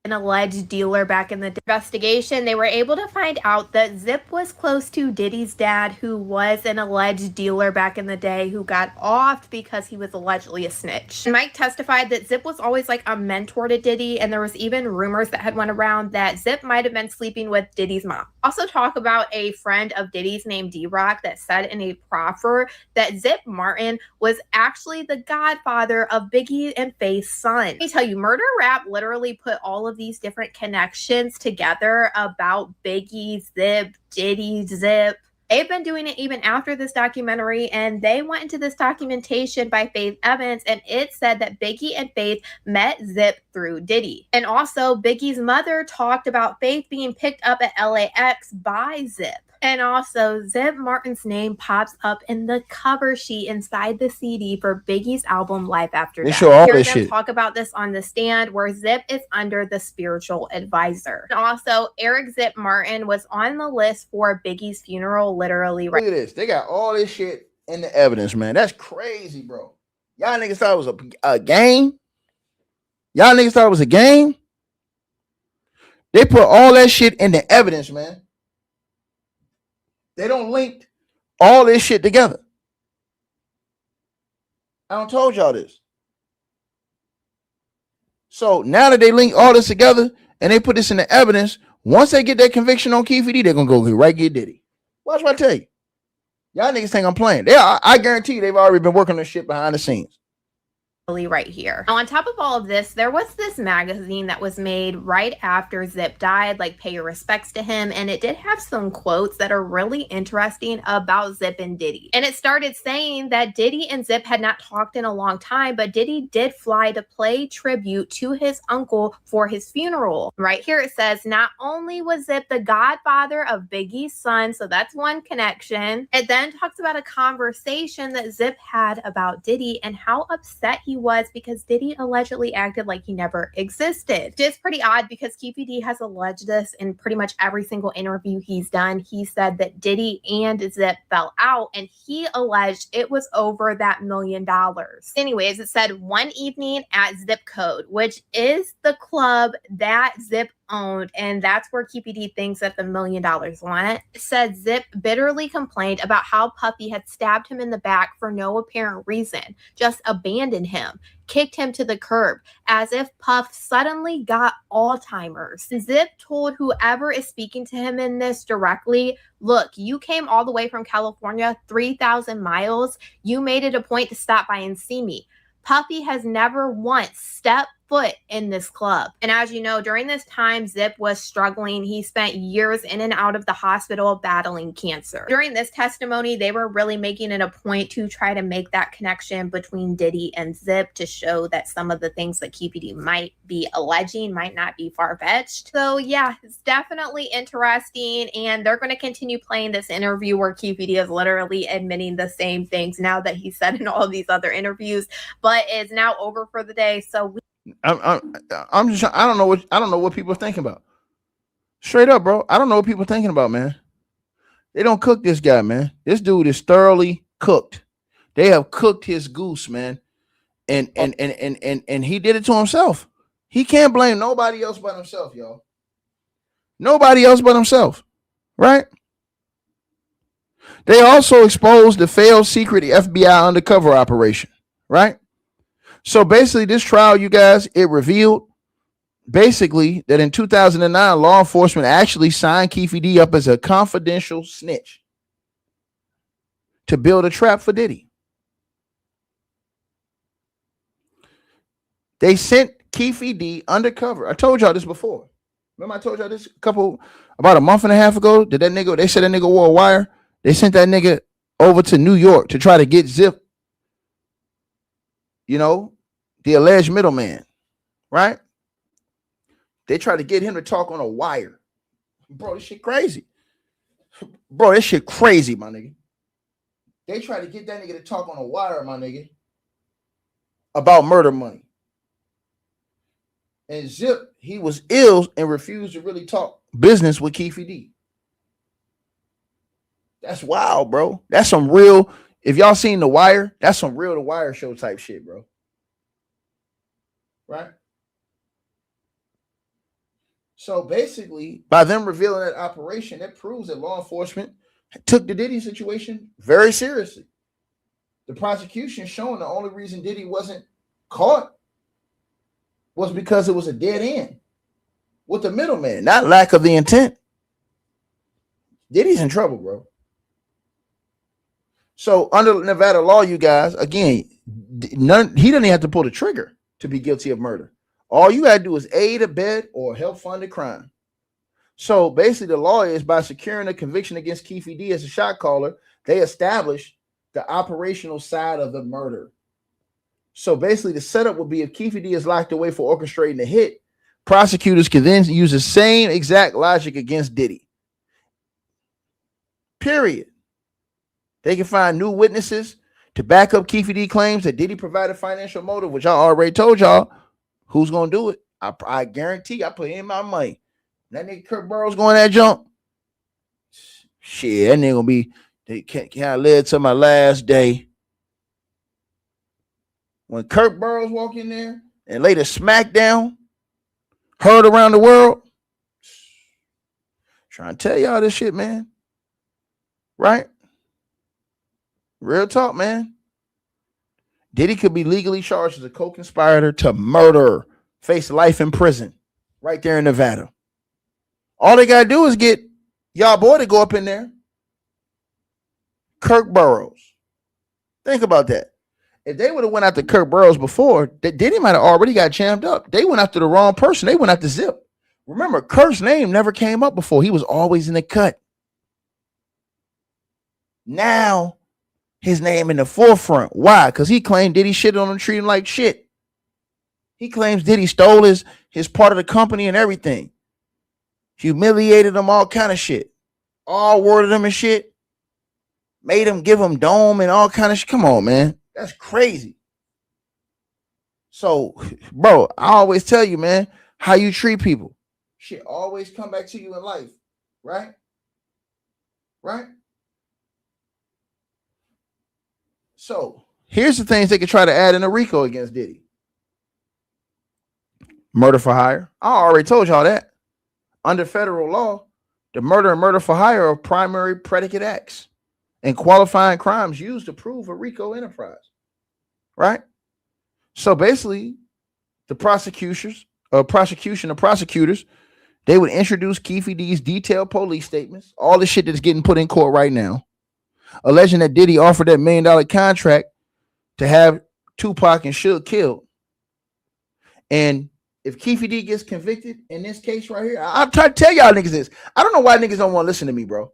an alleged dealer back in the investigation. They were able to find out that Zip was close to Diddy's dad, who was an alleged dealer back in the day who got offed because he was allegedly a snitch. And Mike testified that Zip was always like a mentor to Diddy, and there was even rumors that had went around that Zip might have been sleeping with Diddy's mom. Also talk about a friend of Diddy's named D-Rock that said in a proffer that Zip Martin was actually the godfather of Biggie and Faith's son. Let me tell you, Murder Rap literally put all of these different connections together about Biggie, Zip, Diddy, Zip. They've been doing it even after this documentary, and they went into this documentation by Faith Evans, and it said that Biggie and Faith met Zip through Diddy. And also, Biggie's mother talked about Faith being picked up at LAX by Zip. And also, Zip Martin's name pops up in the cover sheet inside the CD for Biggie's album Life After Death. Show all Hear this them shit. talk about this on the stand, where Zip is under the spiritual advisor. And also, Eric Zip Martin was on the list for Biggie's funeral, literally. Look at this. They got all this shit in the evidence, man. That's crazy, bro. Y'all niggas thought it was a game? Y'all niggas thought it was a game? They put all that shit in the evidence, man. They don't link all this shit together. I don't told y'all this. So now that they link all this together and they put this in the evidence, once they get that conviction on Keefe D, they're gonna go right get Diddy. Watch what I tell you. Y'all niggas think I'm playing. I guarantee you they've already been working on this shit behind the scenes. Right here. Now, on top of all of this, there was this magazine that was made right after Zip died, like Pay Your Respects to Him, and it did have some quotes that are really interesting about Zip and Diddy. And it started saying that Diddy and Zip had not talked in a long time, but Diddy did fly to play tribute to his uncle for his funeral. Right here it says, not only was Zip the godfather of Biggie's son, so that's one connection. It then talks about a conversation that Zip had about Diddy and how upset he was because Diddy allegedly acted like he never existed. It's pretty odd because Keefe D has alleged this in pretty much every single interview he's done. He said that Diddy and Zip fell out, and he alleged it was over that $1 million. Anyways, it said one evening at Zip Code, which is the club that Zip owned, and that's where Keefe D thinks that the $1 million went. It said Zip bitterly complained about how Puffy had stabbed him in the back for no apparent reason, just abandoned him, kicked him to the curb, as if Puff suddenly got Alzheimer's. Zip told whoever is speaking to him in this directly, look, you came all the way from California, 3,000 miles. You made it a point to stop by and see me. Puffy has never once stepped foot in this club. And as you know, during this time, Zip was struggling. He spent years in and out of the hospital battling cancer. During this testimony, they were really making it a point to try to make that connection between Diddy and Zip to show that some of the things that Keefe D might be alleging might not be far-fetched. So yeah, it's definitely interesting. And they're going to continue playing this interview where Keefe D is literally admitting the same things now that he said in all of these other interviews, but it's now over for the day. So I'm just, I don't know what people are thinking about. Straight up, bro. I don't know what people are thinking about, man. They don't cook this guy, man. This dude is thoroughly cooked. They have cooked his goose, man. And he did it to himself. He can't blame nobody else but himself, y'all. Nobody else but himself. Right? They also exposed the failed secret FBI undercover operation. Right? So basically, this trial, you guys, it revealed basically that in 2009, law enforcement actually signed Keefe D up as a confidential snitch to build a trap for Diddy. They sent Keefe D undercover. I told y'all this before. Remember I told y'all this about a month and a half ago? They said that nigga wore a wire. They sent that nigga over to New York to try to get Zip, you know, the alleged middleman, right? They try to get him to talk on a wire. Bro, this shit crazy. Bro, this shit crazy, my nigga. They try to get that nigga to talk on a wire, my nigga, about murder money. And Zip, he was ill and refused to really talk business with Keefe D. That's wild, bro. That's some real, if y'all seen The Wire, that's some real The Wire show type shit, bro. Right? So basically, by them revealing that operation, that proves that law enforcement took the Diddy situation very seriously. The prosecution showing the only reason Diddy wasn't caught was because it was a dead end with the middleman, not lack of the intent. Diddy's in trouble, bro. So under Nevada law, you guys, again, he doesn't have to pull the trigger to be guilty of murder. All you gotta do is aid, abet, or help fund the crime. So basically, the law is by securing a conviction against Keefe D as a shot caller, they establish the operational side of the murder. So basically, the setup would be if Keefe D is locked away for orchestrating the hit, prosecutors can then use the same exact logic against Diddy. Period. They can find new witnesses to back up Keefe D claims that Diddy provided financial motive, which I already told y'all. Who's gonna do it? I guarantee. I put in my money. That nigga Kirk Burrows going that jump. Shit, that nigga gonna be. They can't live to my last day. When Kirk Burrows walk in there and lay the smack down, heard around the world. Trying to tell y'all this shit, man. Right? Real talk, man. Diddy could be legally charged as a co-conspirator to murder, face life in prison, right there in Nevada. All they gotta do is get y'all boy to go up in there. Kirk Burrows. Think about that. If they would have went after Kirk Burrows before, Diddy might have already got jammed up. They went after the wrong person. They went after Zip. Remember, Kirk's name never came up before. He was always in the cut. Now, his name in the forefront. Why? Because he claimed Diddy shit on him, treated him like shit. He claims Diddy stole his part of the company and everything. Humiliated him, all kind of shit. All worded him and shit. Made him give him dome and all kind of shit. Come on, man. That's crazy. So, bro, I always tell you, man, how you treat people. Shit always come back to you in life. Right? Right? So here's the things they could try to add in a RICO against Diddy. Murder for hire. I already told y'all that. Under federal law, the murder and murder for hire are primary predicate acts and qualifying crimes used to prove a RICO enterprise. Right? So basically, the prosecution of prosecutors, they would introduce Keefe D's detailed police statements, all the shit that's getting put in court right now, alleging that Diddy offered that $1 million contract to have Tupac and Suge killed. And if Keefe D gets convicted in this case right here, I'm trying to tell y'all niggas this. I don't know why niggas don't want to listen to me, bro.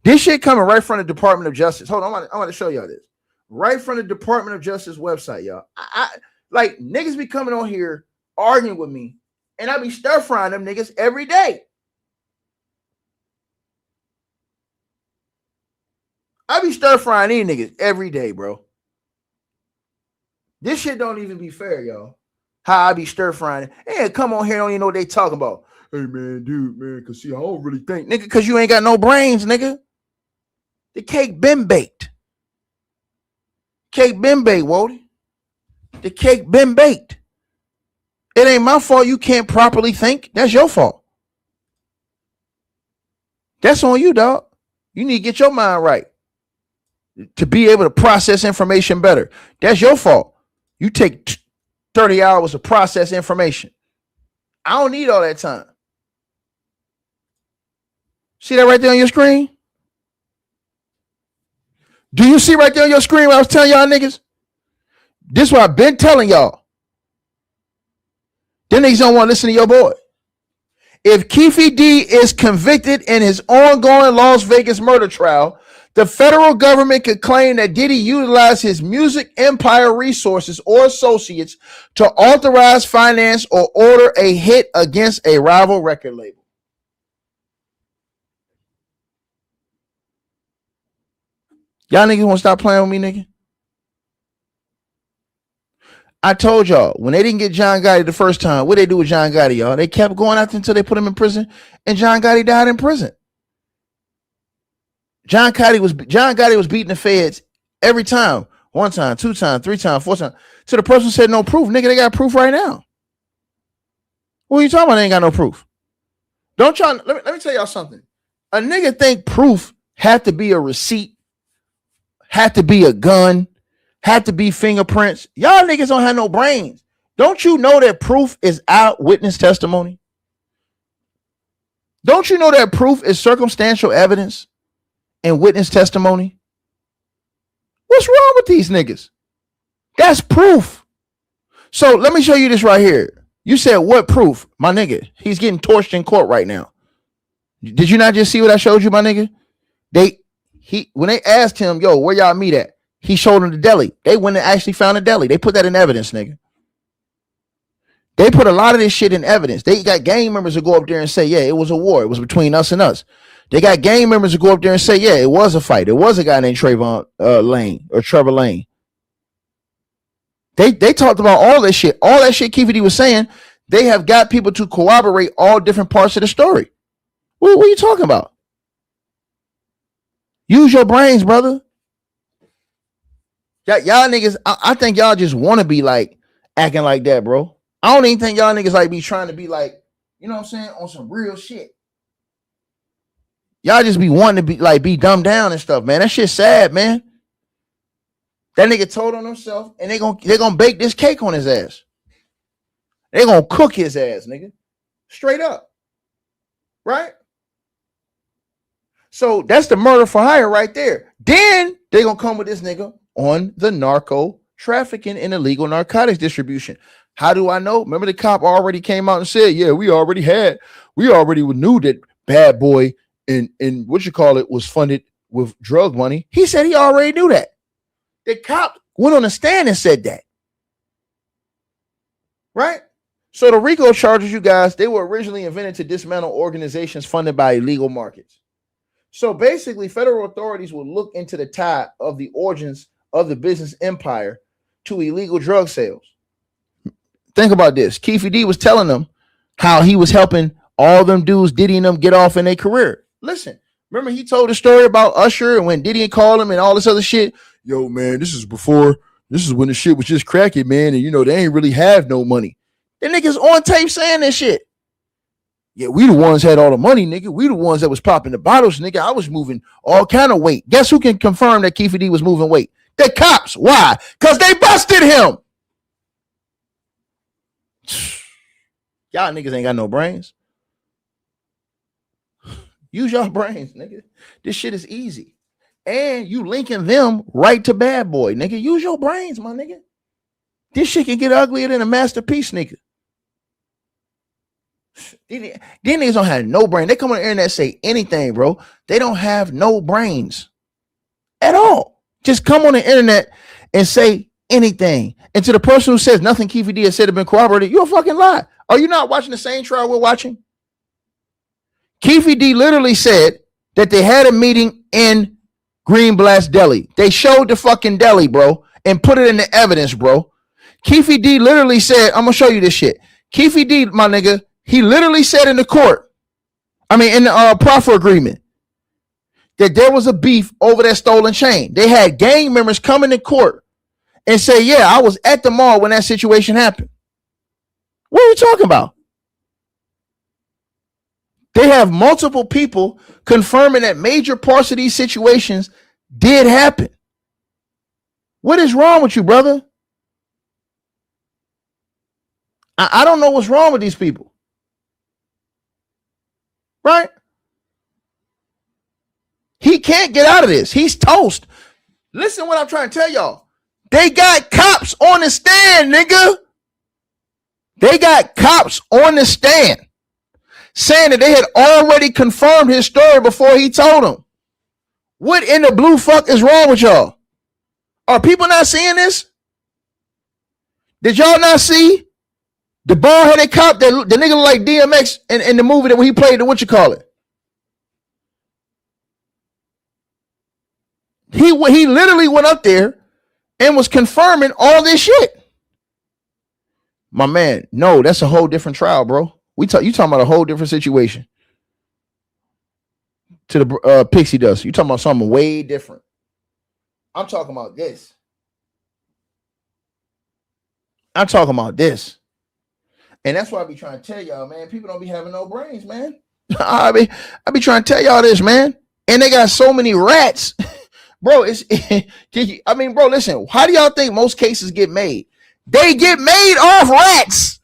This shit coming right from the Department of Justice. Hold on, I want to show y'all this. Right from the Department of Justice website, y'all. I like niggas be coming on here arguing with me, and I be stir frying them niggas every day. I be stir frying these niggas every day, bro. This shit don't even be fair, y'all. How I be stir frying. Hey, come on here, don't even know what they talking about. Hey, man, dude, man, because see, I don't really think. Nigga, because you ain't got no brains, nigga. The cake been baked. Cake been baked, Wody. The cake been baked. It ain't my fault you can't properly think. That's your fault. That's on you, dog. You need to get your mind right to be able to process information better. That's your fault. You take 30 hours to process information. I don't need all that time. See that right there on your screen? Do you see right there on your screen what I was telling y'all niggas? This is what I've been telling y'all. Them niggas don't want to listen to your boy. If Keefe D is convicted in his ongoing Las Vegas murder trial, the federal government could claim that Diddy utilized his music empire resources or associates to authorize, finance, or order a hit against a rival record label. Y'all niggas want to stop playing with me, nigga? I told y'all, when they didn't get John Gotti the first time, what they do with John Gotti, y'all? They kept going after him until they put him in prison, and John Gotti died in prison. John Gotti was beating the feds every time. 1 time, 2 times, 3 times, 4 times. So the person said no proof. Nigga, they got proof right now. What are you talking about? They ain't got no proof. Don't y'all, let me tell y'all something. A nigga think proof had to be a receipt, had to be a gun, had to be fingerprints. Y'all niggas don't have no brains. Don't you know that proof is eyewitness testimony? Don't you know that proof is circumstantial evidence and witness testimony? What's wrong with these niggas? That's proof. So let me show you this right here. You said what proof? My nigga, he's getting torched in court right now. Did you not just see what I showed you, my nigga? When they asked him, yo, where y'all meet at? He showed them the deli. They went and actually found a deli. They put that in evidence, nigga. They put a lot of this shit in evidence. They got gang members who go up there and say, yeah, it was a war. It was between us and us. They got gang members who go up there and say, yeah, it was a fight. It was a guy named Trayvon Lane or Trevor Lane. They talked about all that shit. All that shit Keefe was saying, they have got people to corroborate all different parts of the story. What are you talking about? Use your brains, brother. Y'all niggas, I think y'all just want to be like acting like that, bro. I don't even think y'all niggas like be trying to be like, you know what I'm saying, on some real shit. Y'all just be wanting to be like be dumbed down and stuff, man. That shit's sad, man. That nigga told on himself, and they gonna bake this cake on his ass. They gonna cook his ass, nigga. Straight up. Right? So that's the murder for hire right there. Then they gonna come with this nigga on the narco trafficking and illegal narcotics distribution. How do I know? Remember the cop already came out and said, yeah, we already knew that Bad Boy and what you call it was funded with drug money. He said he already knew that. The cop went on the stand and said that. Right? So the RICO charges, you guys, they were originally invented to dismantle organizations funded by illegal markets. So basically, federal authorities will look into the tie of the origins of the business empire to illegal drug sales. Think about this. Keefe D was telling them how he was helping all them dudes, Diddy and them, get off in their career. Listen, remember he told the story about Usher and when Diddy called him and all this other shit. Yo, man, this is when the shit was just cracking, man. And, you know, they ain't really have no money. The niggas on tape saying this shit. Yeah, we the ones had all the money, nigga. We the ones that was popping the bottles, nigga. I was moving all kind of weight. Guess who can confirm that Keefe D was moving weight? The cops. Why? Because they busted him. Y'all niggas ain't got no brains. Use your brains, nigga. This shit is easy. And you linking them right to Bad Boy, nigga. Use your brains, my nigga. This shit can get uglier than a masterpiece, nigga. These niggas don't have no brain. They come on the internet and say anything, bro. They don't have no brains at all. Just come on the internet and say anything. And to the person who says nothing Keefe D has said have been corroborated, you're a fucking lie. Are you not watching the same trial we're watching? Keefe D literally said that they had a meeting in Greenblatt's Deli. They showed the fucking deli, bro, and put it in the evidence, bro. Keefe D literally said, I'm gonna show you this shit. Keefe D, my nigga, he literally said in the court, in the proffer agreement, that there was a beef over that stolen chain. They had gang members come into court and say, yeah, I was at the mall when that situation happened. What are you talking about? They have multiple people confirming that major parts of these situations did happen. What is wrong with you, brother? I don't know what's wrong with these people. Right? He can't get out of this. He's toast. Listen to what I'm trying to tell y'all. They got cops on the stand, nigga. They got cops on the stand saying that they had already confirmed his story before he told them. What in the blue fuck is wrong with y'all? Are people not seeing this? Did y'all not see the bald-headed cop that the nigga like DMX in the movie that when he played the whatchamacallit? He literally went up there and was confirming all this shit. My man, no, that's a whole different trial, bro. You talking about a whole different situation. To the Pixie Dust. You talking about something way different. I'm talking about this. And that's why I be trying to tell y'all, man, people don't be having no brains, man. I be trying to tell y'all this, man. And they got so many rats. Bro, bro, listen, how do y'all think most cases get made? They get made off rats.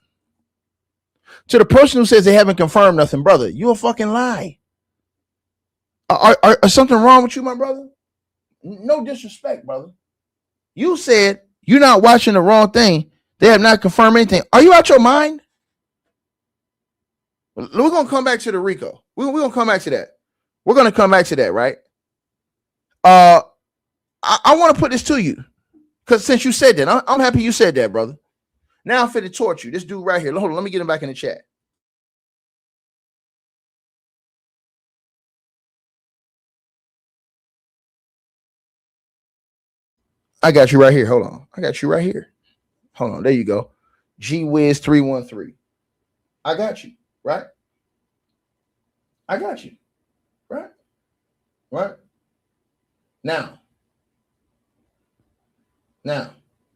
To the person who says they haven't confirmed nothing, brother, you a fucking lie. Are something wrong with you, my brother? No disrespect, brother. You said you're not watching the wrong thing. They have not confirmed anything. Are you out your mind? We're going to come back to the RICO. We're going to come back to that. We're going to come back to that, right? I want to put this to you. Because since you said that, I'm happy you said that, brother. Now I'm fit to torture you. This dude right here. Hold on, let me get him back in the chat. I got you right here. Hold on. I got you right here. Hold on. There you go. GWiz313. I got you. Right? I got you. Right? Right? Now,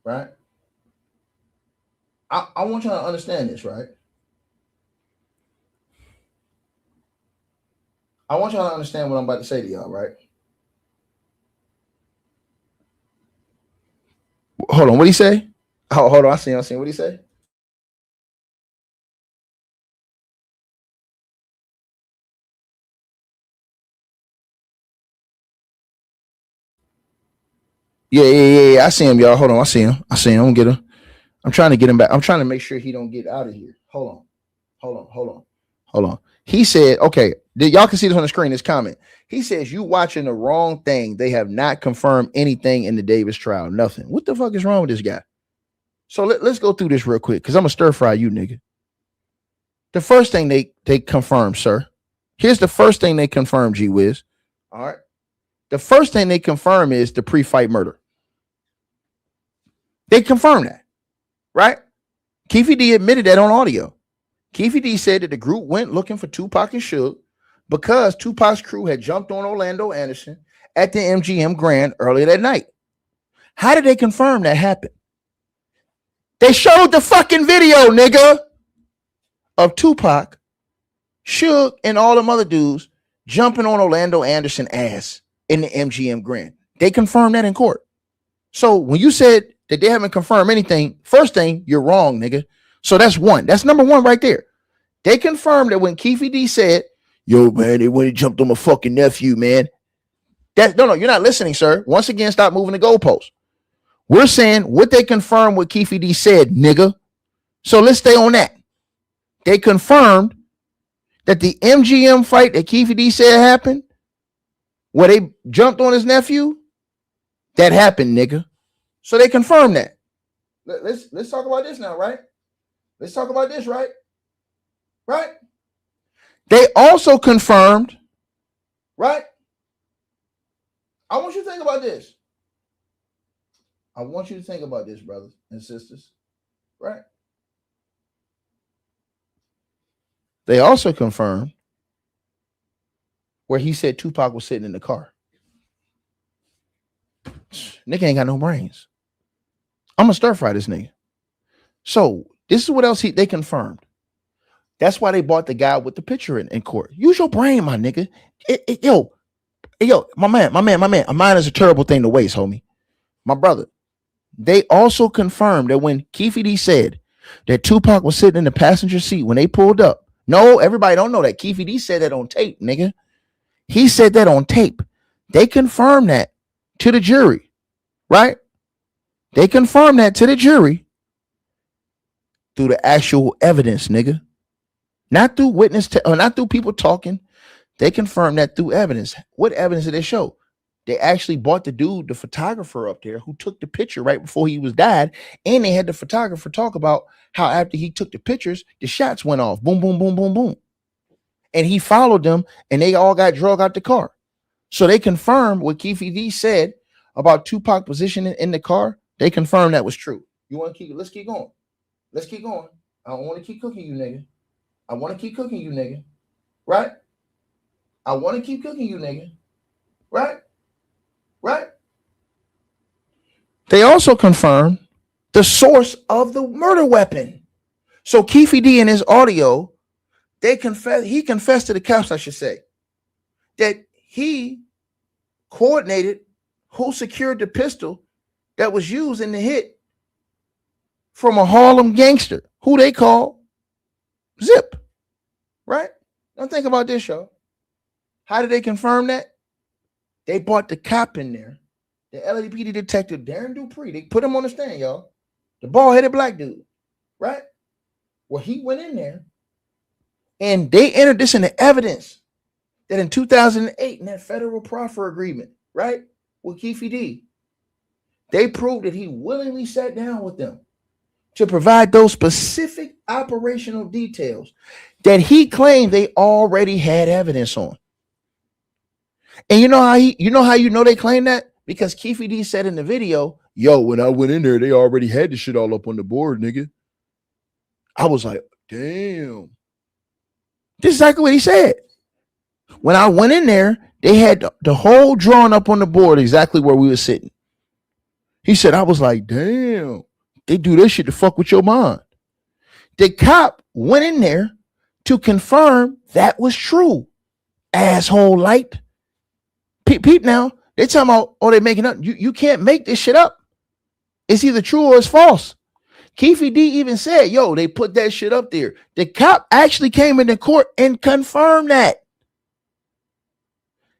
right? I want y'all to understand this, right? I want y'all to understand what I'm about to say to y'all, right? Hold on, what do you say? Oh, hold on, I see. What do you say? Yeah. I see him, y'all. Hold on, I see him. I'm gonna get him. I'm trying to get him back. I'm trying to make sure he don't get out of here. Hold on. He said, okay, y'all can see this on the screen, this comment. He says, you watching the wrong thing. They have not confirmed anything in the Davis trial. Nothing. What the fuck is wrong with this guy? So let's go through this real quick, because I'm going to stir fry you, nigga. The first thing they confirmed, sir. Here's the first thing they confirmed, G-Wiz. All right. The first thing they confirm is the pre-fight murder. They confirmed that, right? Keefe D admitted that on audio. Keefe D said that the group went looking for Tupac and Suge because Tupac's crew had jumped on Orlando Anderson at the MGM Grand earlier that night. How did they confirm that happened? They showed the fucking video, nigga, of Tupac, Suge, and all them other dudes jumping on Orlando Anderson ass in the MGM Grand. They confirmed that in court. So when you said that they haven't confirmed anything, first thing, you're wrong, nigga. So that's one. That's number one right there. They confirmed that when Keefe D said, yo, man, they went and jumped on my fucking nephew, man. No, you're not listening, sir. Once again, stop moving the goalposts. We're saying what they confirmed what Keefe D said, nigga. So let's stay on that. They confirmed that the MGM fight that Keefe D said happened, where they jumped on his nephew, that happened, nigga. So they confirmed that. Let's talk about this now, right? Let's talk about this, right? Right? They also confirmed, right? I want you to think about this. I want you to think about this, brothers and sisters, right? They also confirmed where he said Tupac was sitting in the car. Nigga ain't got no brains. I'm gonna stir fry this nigga. So this is what else they confirmed. That's why they bought the guy with the picture in court. Use your brain, my nigga. Yo, my man. A mind is a terrible thing to waste, homie. My brother. They also confirmed that when Keefe D said that Tupac was sitting in the passenger seat when they pulled up. No, everybody don't know that. Keefe D said that on tape, nigga. He said that on tape. They confirmed that to the jury, right? They confirmed that to the jury through the actual evidence, nigga. Not through not through people talking. They confirmed that through evidence. What evidence did they show? They actually brought the dude, the photographer up there who took the picture right before he was died. And they had the photographer talk about how after he took the pictures, the shots went off. Boom, boom, boom, boom, boom. And he followed them and they all got drug out the car. So they confirmed what Keefe D said about Tupac positioning in the car. They confirmed that was true. Let's keep going. Let's keep going. I don't want to keep cooking you, nigga. I want to keep cooking you, nigga. Right? I want to keep cooking you, nigga. Right? Right? They also confirmed the source of the murder weapon. So Keefe D in his audio, he confessed to the cops, I should say, that he coordinated who secured the pistol that was used in the hit from a Harlem gangster who they call Zip. Right? Now think about this, y'all. How did they confirm that? They brought the cop in there, the LAPD detective Darren Dupree. They put him on the stand, y'all. The bald-headed black dude, right? Well, he went in there, and they entered this into evidence that in 2008, in that federal proffer agreement, right, with Keefe D, they proved that he willingly sat down with them to provide those specific operational details that he claimed they already had evidence on. And you know how they claim that? Because Keefe D said in the video, yo, when I went in there, they already had the shit all up on the board, nigga. I was like, damn. This is exactly what he said. When I went in there, they had the whole drawn up on the board exactly where we were sitting. He said, I was like, damn, they do this shit to fuck with your mind. The cop went in there to confirm that was true. Asshole light. Peep now. They talking about, oh, they're making up. You can't make this shit up. It's either true or it's false. Keefe D even said, yo, they put that shit up there. The cop actually came into court and confirmed that.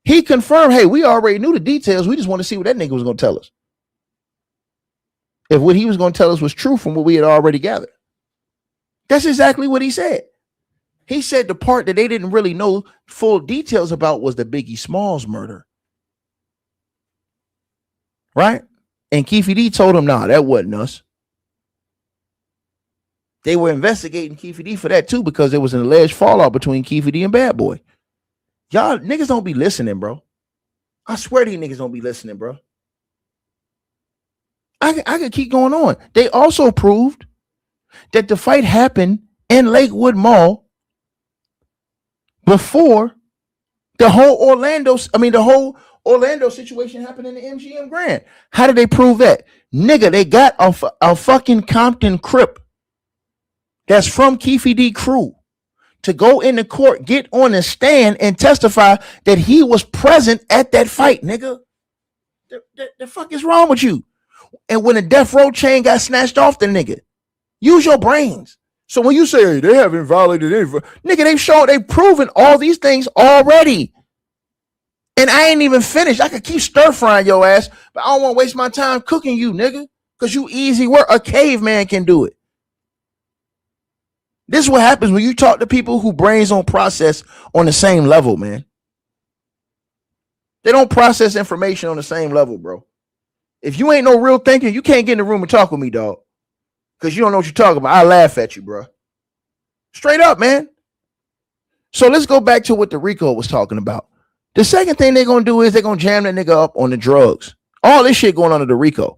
He confirmed, hey, we already knew the details. We just want to see what that nigga was going to tell us. If what he was going to tell us was true from what we had already gathered. That's exactly what he said. He said the part that they didn't really know full details about was the Biggie Smalls murder. Right? And Keefe D told him, nah, that wasn't us. They were investigating Keefe D for that too, because there was an alleged fallout between Keefe D and Bad Boy. Y'all niggas don't be listening, bro. I swear these niggas don't be listening, bro. I could keep going on. They also proved that the fight happened in Lakewood Mall before the whole Orlando situation happened in the MGM Grand. How did they prove that? Nigga, they got a fucking Compton Crip that's from Keefe D crew to go into court, get on the stand and testify that he was present at that fight, nigga. The fuck is wrong with you? And when the death row chain got snatched off the nigga, use your brains. So when you say, hey, they haven't violated anything, nigga, they've proven all these things already. And I ain't even finished. I could keep stir frying your ass, but I don't want to waste my time cooking you, nigga, because you easy work. A caveman can do it. This is what happens when you talk to people who brains don't process on the same level, man. They don't process information on the same level, bro. If you ain't no real thinker, you can't get in the room and talk with me, dog. Because you don't know what you're talking about. I laugh at you, bro. Straight up, man. So let's go back to what the Rico was talking about. The second thing they're going to do is they're going to jam that nigga up on the drugs. All this shit going on to the Rico,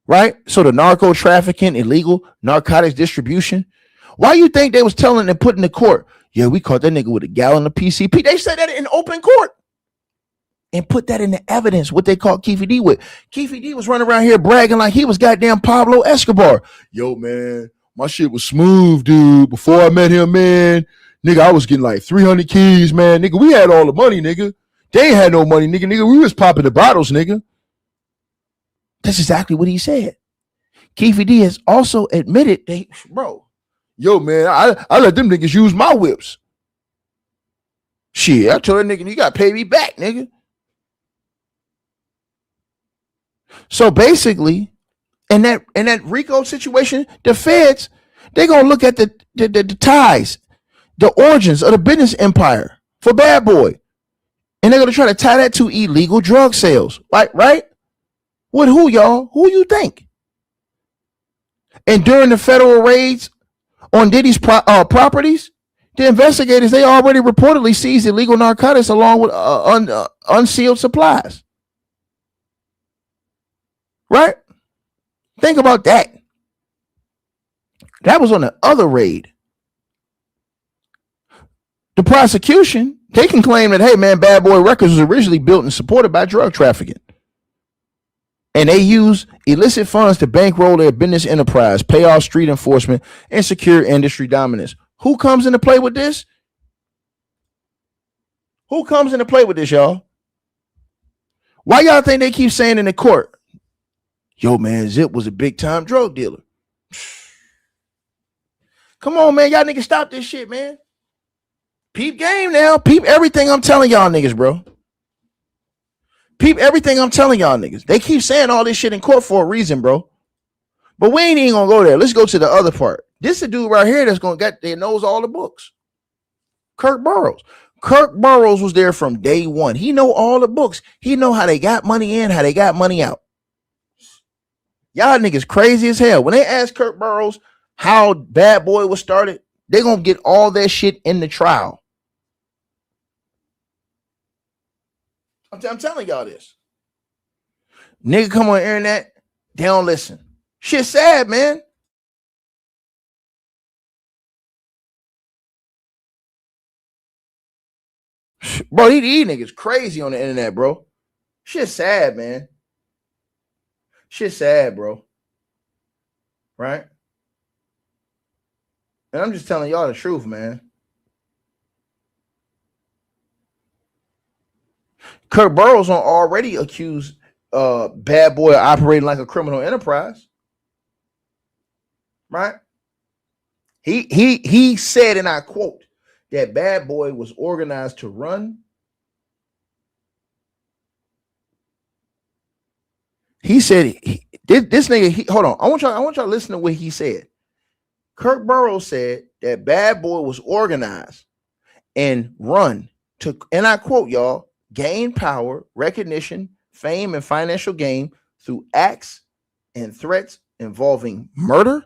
right? So the narco trafficking, illegal narcotics distribution. Why you think they was telling and putting in the court? Yeah, we caught that nigga with a gallon of PCP. They said that in open court and put that in the evidence, what they caught Keefe D with. Keefe D was running around here bragging like he was goddamn Pablo Escobar. Yo, man, my shit was smooth, dude. Before I met him, man, nigga, I was getting like 300 keys, man. Nigga, we had all the money, nigga. They ain't had no money, nigga. Nigga, we was popping the bottles, nigga. That's exactly what he said. Keefe D has also admitted that, bro, yo, man, I let them niggas use my whips. Shit, I told that nigga, you got to pay me back, nigga. So basically, in that Rico situation, the feds, they're going to look at the ties, the origins of the business empire for Bad Boy. And they're going to try to tie that to illegal drug sales. Right? With who, y'all? Who you think? And during the federal raids on Diddy's properties, the investigators, they already reportedly seized illegal narcotics along with unsealed supplies. Right? Think about that. That was on the other raid. The prosecution, they can claim that, hey, man, Bad Boy Records was originally built and supported by drug trafficking. And they use illicit funds to bankroll their business enterprise, pay off street enforcement, and secure industry dominance. Who comes into play with this? Who comes into play with this, y'all? Why y'all think they keep saying in the court, yo, man, Zip was a big time drug dealer? Come on, man. Y'all niggas stop this shit, man. Peep game now. Peep everything I'm telling y'all niggas, bro. Peep everything I'm telling y'all niggas. They keep saying all this shit in court for a reason, bro. But we ain't even gonna go there. Let's go to the other part. This is a dude right here that's gonna get that knows all the books. Kirk Burrows. Kirk Burrows was there from day one. He know all the books. He know how they got money in, how they got money out. Y'all niggas crazy as hell. When they ask Kirk Burrows how Bad Boy was started, they gonna get all that shit in the trial. I'm telling y'all this. Nigga come on the internet, they don't listen. Shit sad, man. Bro, these niggas crazy on the internet, bro. Shit sad, man. Shit sad, bro. Right? And I'm just telling y'all the truth, man. Kirk Burrows on already accused Bad Boy of operating like a criminal enterprise. Right? He said, and I quote, that Bad Boy was organized to run. He said this nigga. Hold on. I want y'all to listen to what he said. Kirk Burrows said that Bad Boy was organized and run to, and I quote, y'all, gain power, recognition, fame, and financial gain through acts and threats involving murder,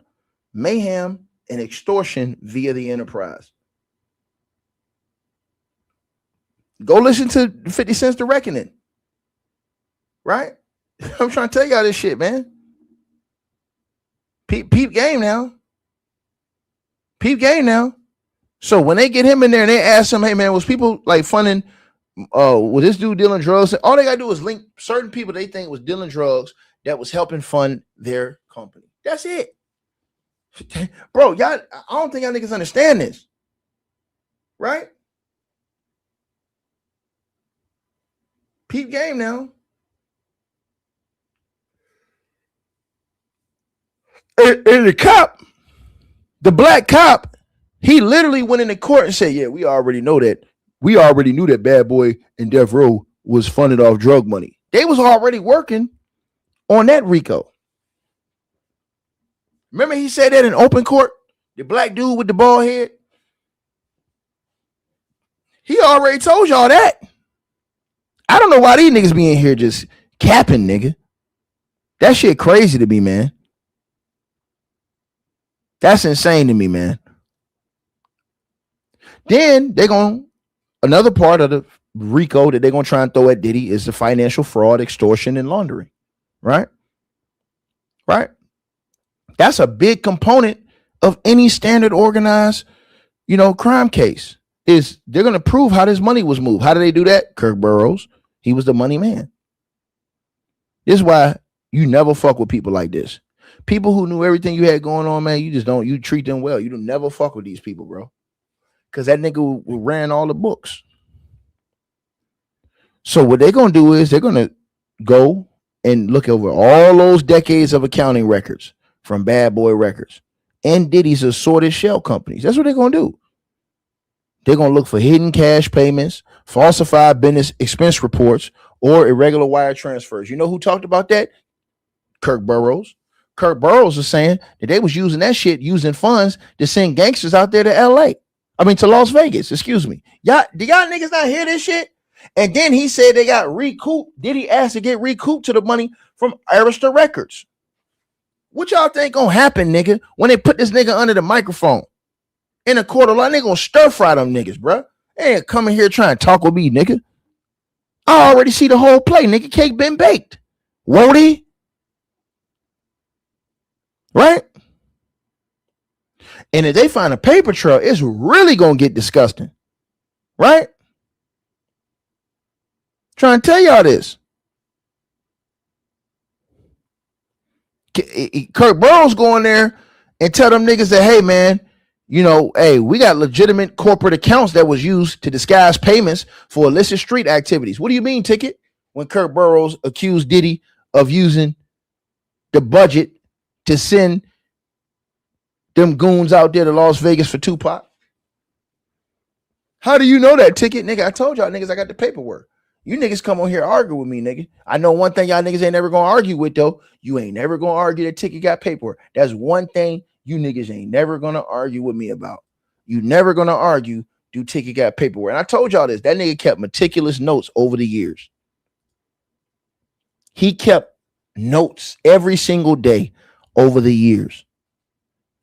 mayhem, and extortion via the enterprise. Go listen to 50 Cent's The Reckoning. Right? I'm trying to tell y'all this shit, man. Peep game now. Peep game now. So when they get him in there and they ask him, hey man, was people like funding was this dude dealing drugs? All they gotta do is link certain people they think was dealing drugs that was helping fund their company. That's it. Bro, y'all, I don't think y'all niggas understand this. Right? Peep game now. And the cop, the black cop, he literally went into court and said, yeah, we already know that. We already knew that Bad Boy and Death Row was funded off drug money. They was already working on that RICO. Remember he said that in open court? The black dude with the bald head? He already told y'all that. I don't know why these niggas be in here just capping, nigga. That shit crazy to me, man. That's insane to me, man. Then they're going, another part of the RICO that they're going to try and throw at Diddy is the financial fraud, extortion, and laundering. Right? Right? That's a big component of any standard organized, crime case. Is they're going to prove how this money was moved. How do they do that? Kirk Burrows, he was the money man. This is why you never fuck with people like this. People who knew everything you had going on, man, you treat them well. You don't never fuck with these people, bro. Because that nigga ran all the books. So what they're going to do is they're going to go and look over all those decades of accounting records from Bad Boy Records and Diddy's assorted shell companies. That's what they're going to do. They're going to look for hidden cash payments, falsified business expense reports, or irregular wire transfers. You know who talked about that? Kirk Burrows. Kirk Burrows was saying that they was using that shit, using funds to send gangsters out there to LA. I mean, to Las Vegas, excuse me. Do y'all niggas not hear this shit? And then he said they got recouped. Diddy asked to get recouped to the money from Arista Records. What y'all think gonna happen, nigga, when they put this nigga under the microphone in a court of law? They gonna stir fry them niggas, bro. They ain't coming here trying to talk with me, nigga. I already see the whole play, nigga. Cake been baked. Won't he? Right? And if they find a paper trail, it's really gonna get disgusting. Right? Trying to tell y'all this. Kirk Burrows go in there and tell them niggas that, hey, man, you know, hey, we got legitimate corporate accounts that was used to disguise payments for illicit street activities. What do you mean, Ticket? When Kirk Burrows accused Diddy of using the budget to send them goons out there to Las Vegas for Tupac. How do you know that, Ticket? Nigga, I told y'all niggas I got the paperwork. You niggas come on here argue with me, nigga. I know one thing y'all niggas ain't never gonna argue with, though. You ain't never gonna argue that Ticket got paperwork. That's one thing you niggas ain't never gonna argue with me about. You never gonna argue, do Ticket got paperwork? And I told y'all this. That nigga kept meticulous notes over the years. He kept notes every single day over the years.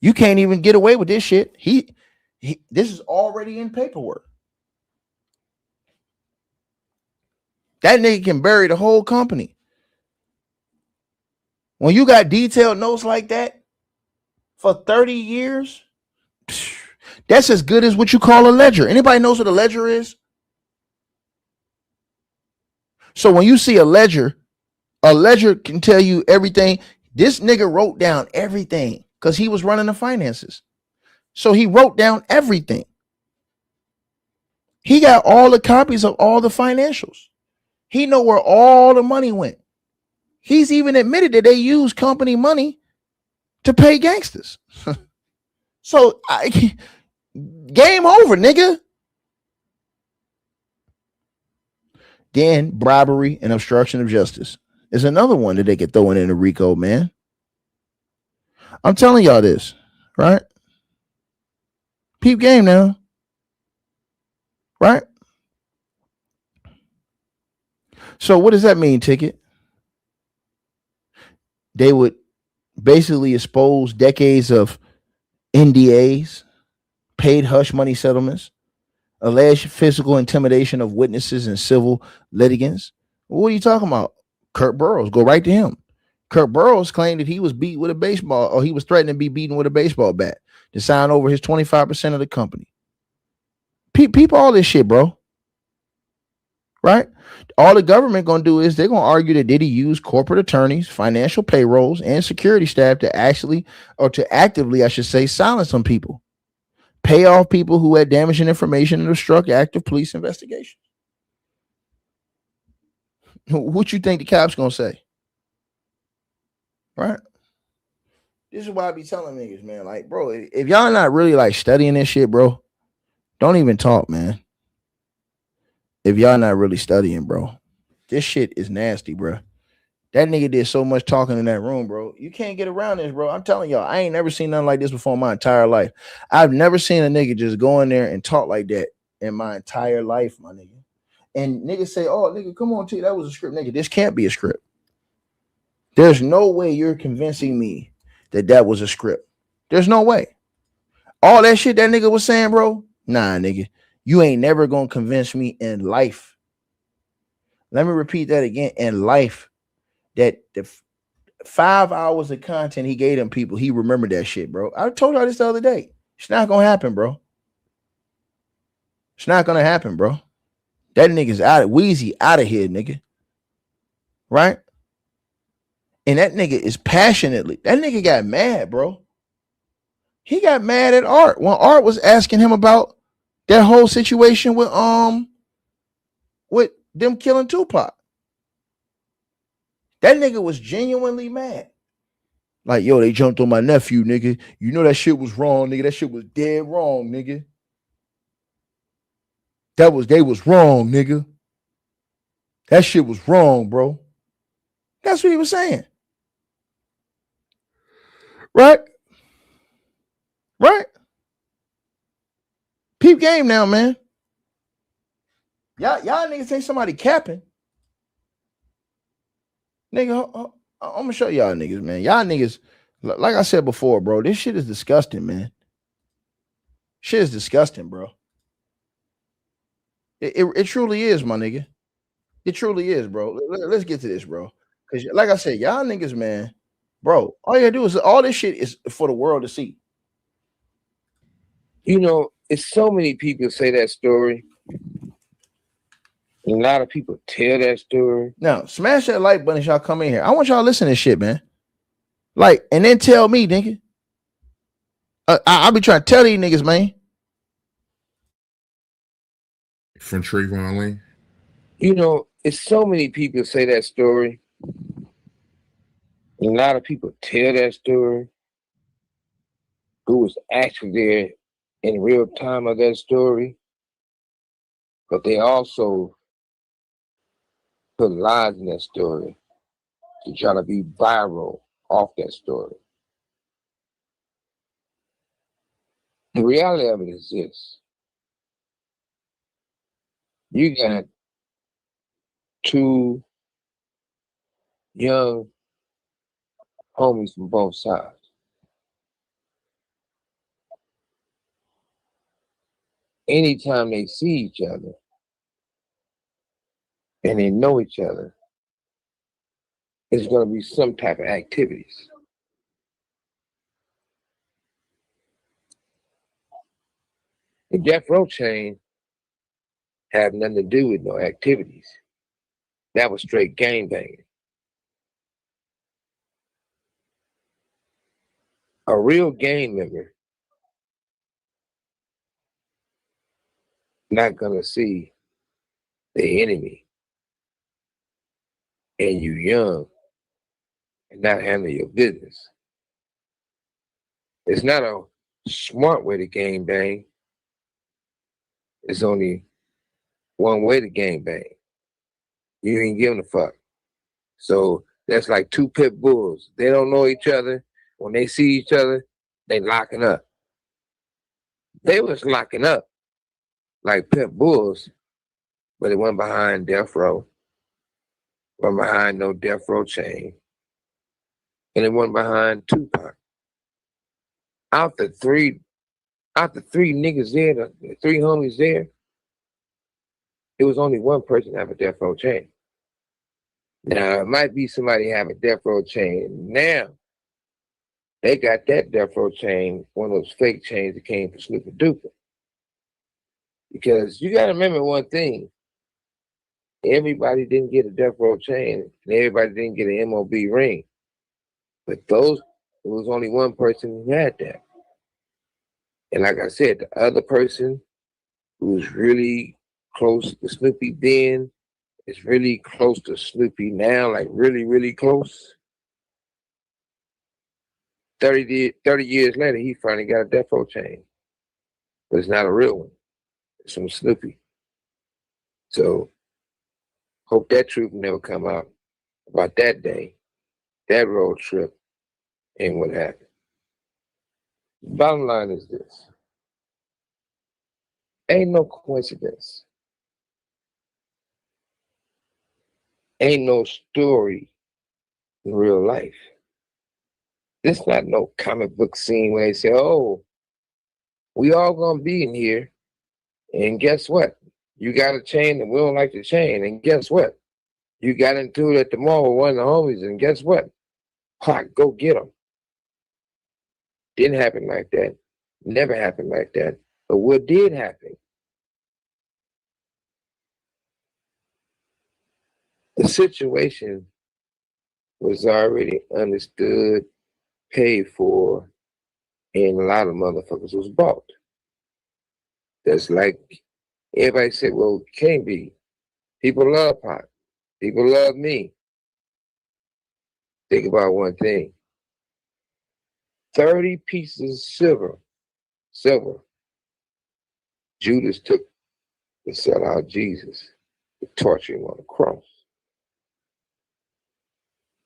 You can't even get away with this shit. This is already in paperwork. That nigga can bury the whole company. When you got detailed notes like that for 30 years, that's as good as what you call a ledger. Anybody knows what a ledger is? So when you see a ledger can tell you everything. This nigga wrote down everything because he was running the finances. So he wrote down everything. He got all the copies of all the financials. He know where all the money went. He's even admitted that they use company money to pay gangsters. So game over, nigga. Then bribery and obstruction of justice is another one that they could throw in the RICO, man. I'm telling y'all this, right? Peep game now, right? So what does that mean, Ticket? They would basically expose decades of NDAs, paid hush money settlements, alleged physical intimidation of witnesses and civil litigants. What are you talking about? Kirk Burrows, go right to him. Kirk Burrows claimed that he was beat with a baseball, or he was threatened to be beaten with a baseball bat to sign over his 25% of the company. People, all this shit, bro. Right? All the government gonna do is they're gonna argue that Diddy used corporate attorneys, financial payrolls, and security staff to actively, I should say, silence some people, pay off people who had damaging information and obstruct active police investigation. What you think the cops gonna say? Right? This is why I be telling niggas, man, like, bro, if y'all not really like studying this shit, bro, don't even talk, man. If y'all not really studying, bro, this shit is nasty, bro. That nigga did so much talking in that room, bro. You can't get around this, bro. I'm telling y'all, I ain't never seen nothing like this before in my entire life. I've never seen a nigga just go in there and talk like that in my entire life, my nigga. And niggas say, oh, nigga, come on, T, that was a script. Nigga, this can't be a script. There's no way you're convincing me that that was a script. There's no way. All that shit that nigga was saying, bro, nah, nigga. You ain't never gonna convince me in life. Let me repeat that again. In life, that the 5 hours of content he gave them people, he remembered that shit, bro. I told y'all this the other day. It's not gonna happen, bro. It's not gonna happen, bro. That nigga's Weezy out of here, nigga. Right? And that nigga is passionately. That nigga got mad, bro. He got mad at Art when Art was asking him about that whole situation with them killing Tupac. That nigga was genuinely mad. Like, yo, they jumped on my nephew, nigga. You know that shit was wrong, nigga. That shit was dead wrong, nigga. They was wrong, nigga. That shit was wrong, bro. That's what he was saying. Right? Right? Peep game now, man. Y'all niggas think somebody capping. Nigga, I'm gonna show y'all niggas, man. Y'all niggas, like I said before, bro, this shit is disgusting, man. Shit is disgusting, bro. It truly is, my nigga. It truly is, bro. Let's get to this, bro. Because like I said, y'all niggas, man, bro, all you gotta do is all this shit is for the world to see. You know, it's so many people say that story. A lot of people tell that story. Now, smash that like button as y'all come in here. I want y'all to listen to this shit, man. Like, and then tell me, nigga. I'll be trying to tell these niggas, man. From Trayvon Lane. You know, it's so many people say that story. A lot of people tell that story who was actually there in real time of that story, but they also put lies in that story to try to be viral off that story. The reality of it is this. You got two young homies from both sides. Anytime they see each other and they know each other, it's going to be some type of activities. The death row chain had nothing to do with no activities. That was straight gang banging. A real gang member not gonna see the enemy and you young and not handle your business. It's not a smart way to gang bang. It's only one way to gang bang. You ain't giving a fuck. So that's like two pit bulls. They don't know each other. When they see each other, they locking up. They was locking up like pit bulls, but it went behind death row, went behind no death row chain, and it went behind Tupac. Out the three niggas there, the three homies there, it was only one person have a death row chain. Now it might be somebody have a death row chain now. They got that death row chain, one of those fake chains that came from Snoop and Duper. Because you gotta remember one thing. Everybody didn't get a death row chain, and everybody didn't get an MOB ring. But it was only one person who had that. And like I said, the other person who was really close to Snoopy then is really close to Snoopy now, like really, really close. 30 years later, he finally got a death row chain. But it's not a real one. It's from Snoopy. So hope that truth never come out about that day, that road trip, and what happened. Bottom line is this. Ain't no coincidence. Ain't no story in real life. This not no comic book scene where they say, oh, we all gonna be in here, and guess what? You got a chain and we don't like the chain, and guess what? You got into it at the mall with one of the homies, and guess what? Pac, go get them. Didn't happen like that. Never happened like that. But what did happen? The situation was already understood, paid for, and a lot of motherfuckers was bought. That's like everybody said, well, it can't be. People love Pac. People love me. Think about one thing. 30 pieces of silver, Judas took to sell out Jesus, to torture him on the cross.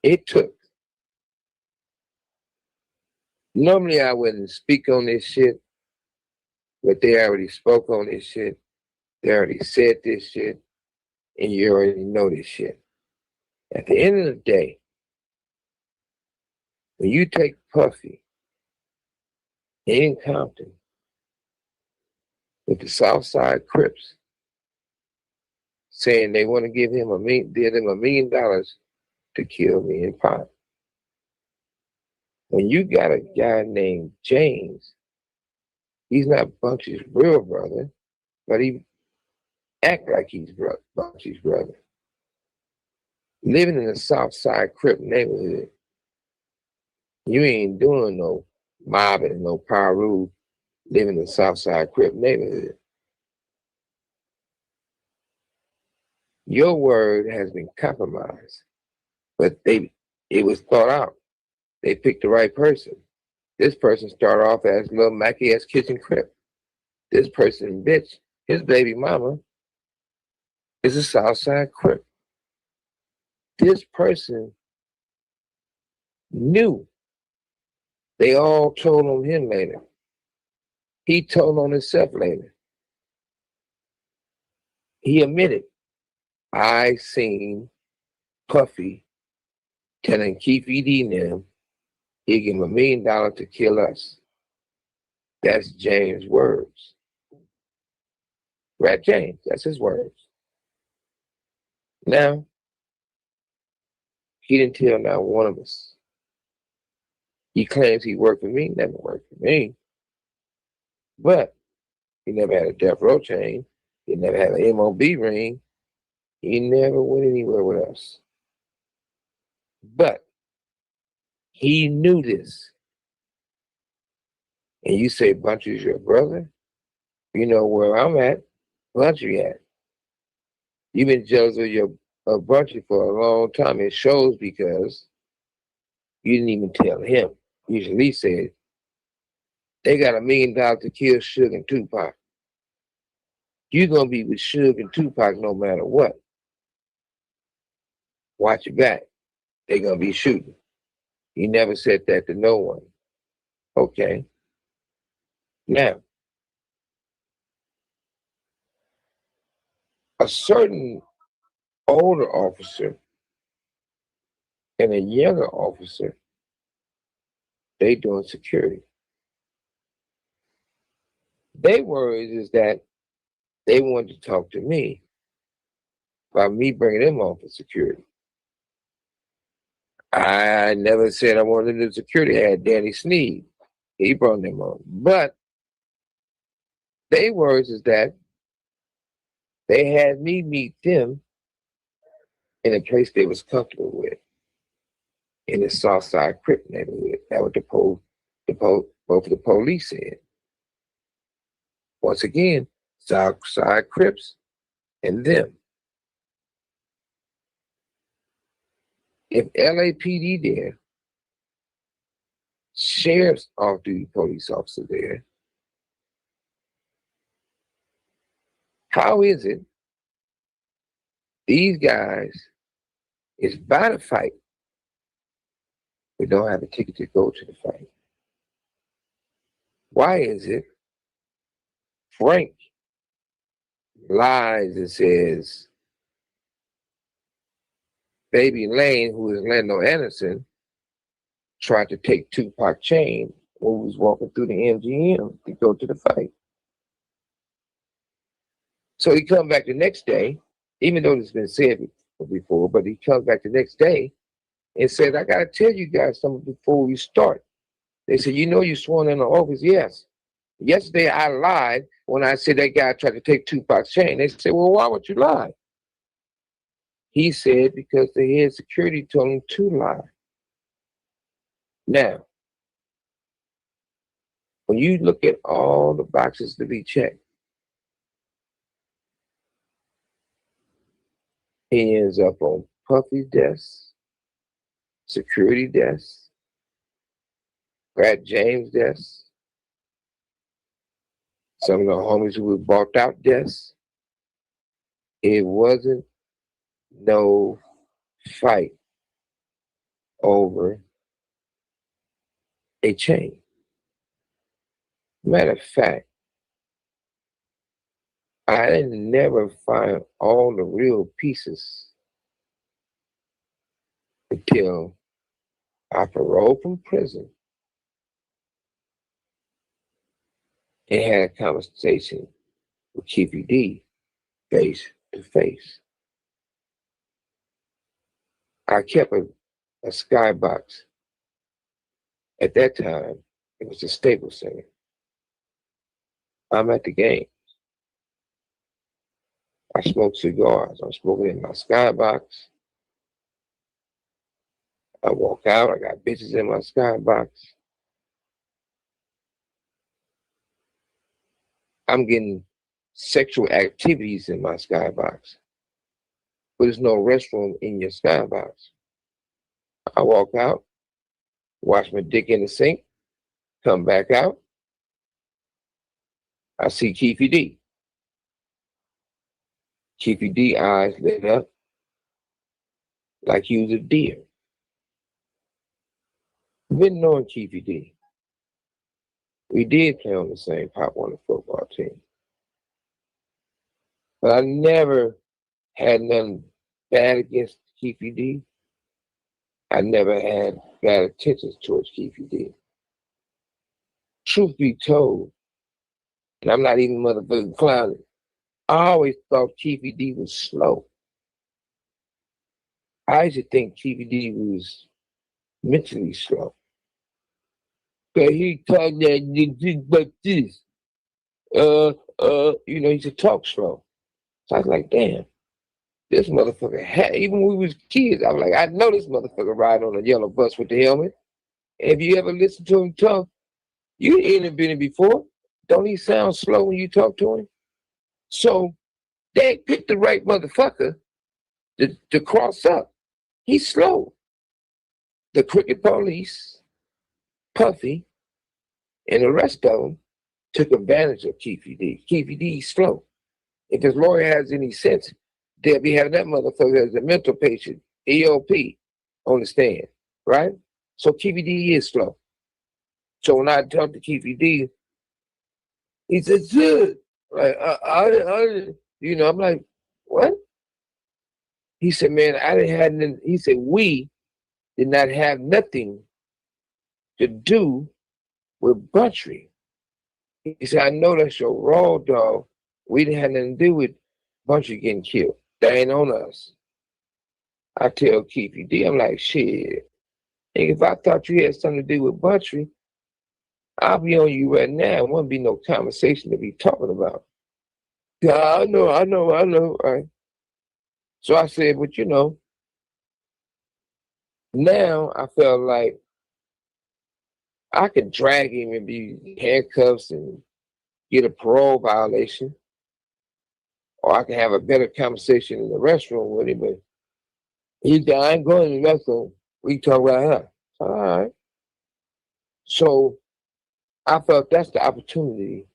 It took. Normally I wouldn't speak on this shit, but they already spoke on this shit. They already said this shit, and you already know this shit. At the end of the day, when you take Puffy in Compton with the Southside Crips saying they want to give him $1 million to kill me and Pop. When you got a guy named James, he's not Bunchy's real brother, but he act like he's Bunchy's brother. Living in the Southside Crip neighborhood, You ain't doing no mobbing, no Paru, living in the Southside Crip neighborhood. Your word has been compromised, but it was thought out. They picked the right person. This person started off as little Mackie ass kitchen crip. This person, bitch, his baby mama is a Southside Crip. This person knew. They all told on him later. He told on himself later. He admitted, I seen Puffy telling Keefe D and them he'd give him $1 million to kill us. That's James' words. Rat James, that's his words. Now, he didn't tell not one of us. He claims he worked for me, never worked for me. But he never had a death row chain. He never had an MOB ring. He never went anywhere with us. But he knew this. And you say Bunchy's your brother? You know where I'm at. Bunchy at. You've been jealous of Bunchy for a long time. It shows because you didn't even tell him. You at least said, they got $1 million to kill Suge and Tupac. You're going to be with Suge and Tupac no matter what. Watch your back. They're going to be shooting. He never said that to no one. Okay. Now, a certain older officer and a younger officer, they doing security. Their words is that they wanted to talk to me about me bringing them on for security. I never said I wanted to do security. I had Danny Sneed. He brought them on. But their words is that they had me meet them in a place they was comfortable with, in the Southside Crip neighborhood. That was both of the police said. Once again, Southside Crips and them. If LAPD there, sheriff's off-duty police officer there, how is it these guys is by the fight but don't have a ticket to go to the fight? Why is it Frank lies and says Baby Lane, who is Lando Anderson, tried to take Tupac chain when he was walking through the MGM to go to the fight? So he come back the next day, even though it's been said before, but he comes back the next day and said, I got to tell you guys something before we start. They said, you know you sworn in the office? Yes. Yesterday I lied when I said that guy tried to take Tupac's chain. They said, well, why would you lie? He said, because the head security told him to lie. Now, when you look at all the boxes to be checked, he ends up on Puffy's desk, security desk, Brad James' desk, some of the homies who were bought out desks. It wasn't no fight over a chain. Matter of fact, I didn't never find all the real pieces until I paroled from prison and had a conversation with Keefe D face to face. I kept a skybox. At that time, it was a Staples Center. I'm at the game. I smoke cigars. I'm smoking in my skybox. I walk out, I got bitches in my skybox. I'm getting sexual activities in my skybox, but there's no restroom in your skybox. I walk out, wash my dick in the sink, come back out. I see Keefe D. Keefe D eyes lit up like he was a deer. Been knowing Keefe D. We did play on the same Pop Warner football team. But I never had nothing bad against Keefe D. I never had bad intentions towards Keefe D. Truth be told, and I'm not even motherfucking clowning, I always thought Keefe D was slow. I used to think Keefe D was mentally slow. Cause he talked that like this. He used to talk slow. So I was like, damn, this motherfucker had, even when we was kids, I was like, I know this motherfucker ride on a yellow bus with the helmet. If you ever listen to him talk, you ain't been it before. Don't he sound slow when you talk to him? So they picked the right motherfucker to cross up. He's slow. The Cricket Police, Puffy, and the rest of them took advantage of Keefe D. Keefe D is slow. If his lawyer has any sense, they'll be having that motherfucker as a mental patient, EOP, on the stand, right? So Keefe D is slow. So when I talked to Keefe D, he said, "Good." Like, I'm like, what? He said, man, I didn't have nothing. He said, we did not have nothing to do with Buntry. He said, I know that's your raw dog. We didn't have nothing to do with Buntry getting killed. That ain't on us. I tell Keefe D, I'm like, shit. If I thought you had something to do with Buntry, I'll be on you right now. It won't be no conversation to be talking about. Yeah, I know. Right? So I said, but now I felt like I could drag him and be handcuffs and get a parole violation, or I can have a better conversation in the restroom with him. But he said, I ain't going to the restroom. We can talk right here. All right. So I felt that's the opportunity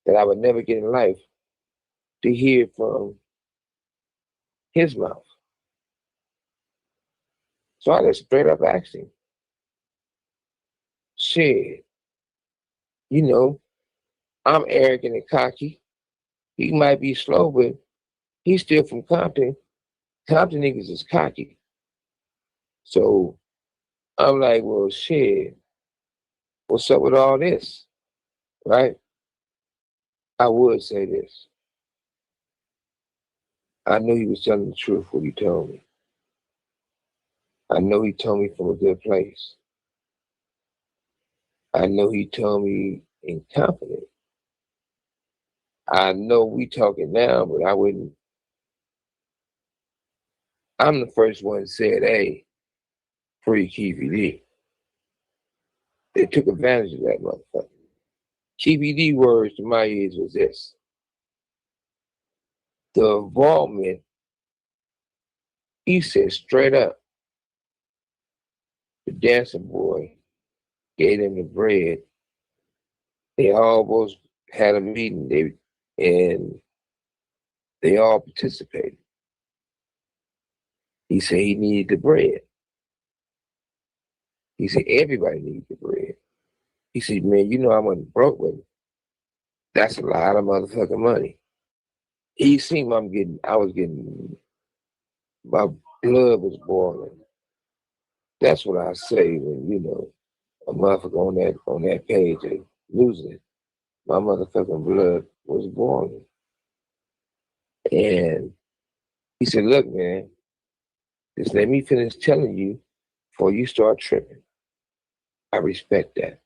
that I would never get in life to hear from his mouth. So I just straight up asked him, shit, I'm arrogant and cocky. He might be slow, but he's still from Compton. Compton niggas is cocky. So I'm like, well, shit, what's up with all this? Right? I would say this. I knew he was telling the truth what he told me. I know he told me from a good place. I know he told me in confidence. I know we talking now, but I wouldn't. I'm the first one that said, hey, free Keefe D. They took advantage of that motherfucker. Keefe D words to my ears was this. The involvement, he said straight up, the dancing boy gave them the bread. They almost had a meeting, and they all participated. He said he needed the bread. He said everybody needs the bread. He said, man, I wasn't broke with it. That's a lot of motherfucking money. He seen I was getting, my blood was boiling. That's what I say when, a motherfucker on that page and losing it. My motherfucking blood was boiling. And he said, look, man, just let me finish telling you before you start tripping. I respect that.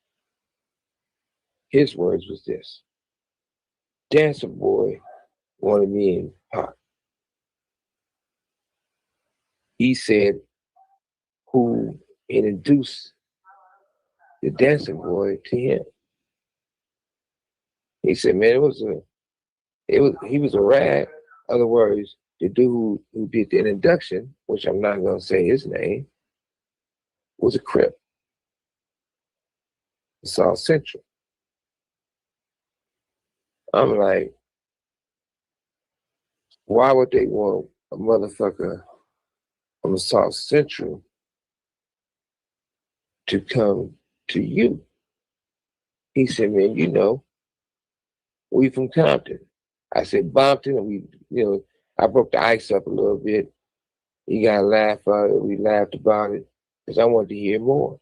His words was this. Dancer boy wanted me in Pop. He said, who introduced the dancing boy to him. He said, man, he was a rat. In other words, the dude who did the introduction, which I'm not gonna say his name, was a Crip. South Central. I'm like, why would they want a motherfucker from South Central to come to you? He said, man, you know, we from Compton. I said, Bompton, and I broke the ice up a little bit. He got a laugh out of it. We laughed about it because I wanted to hear more.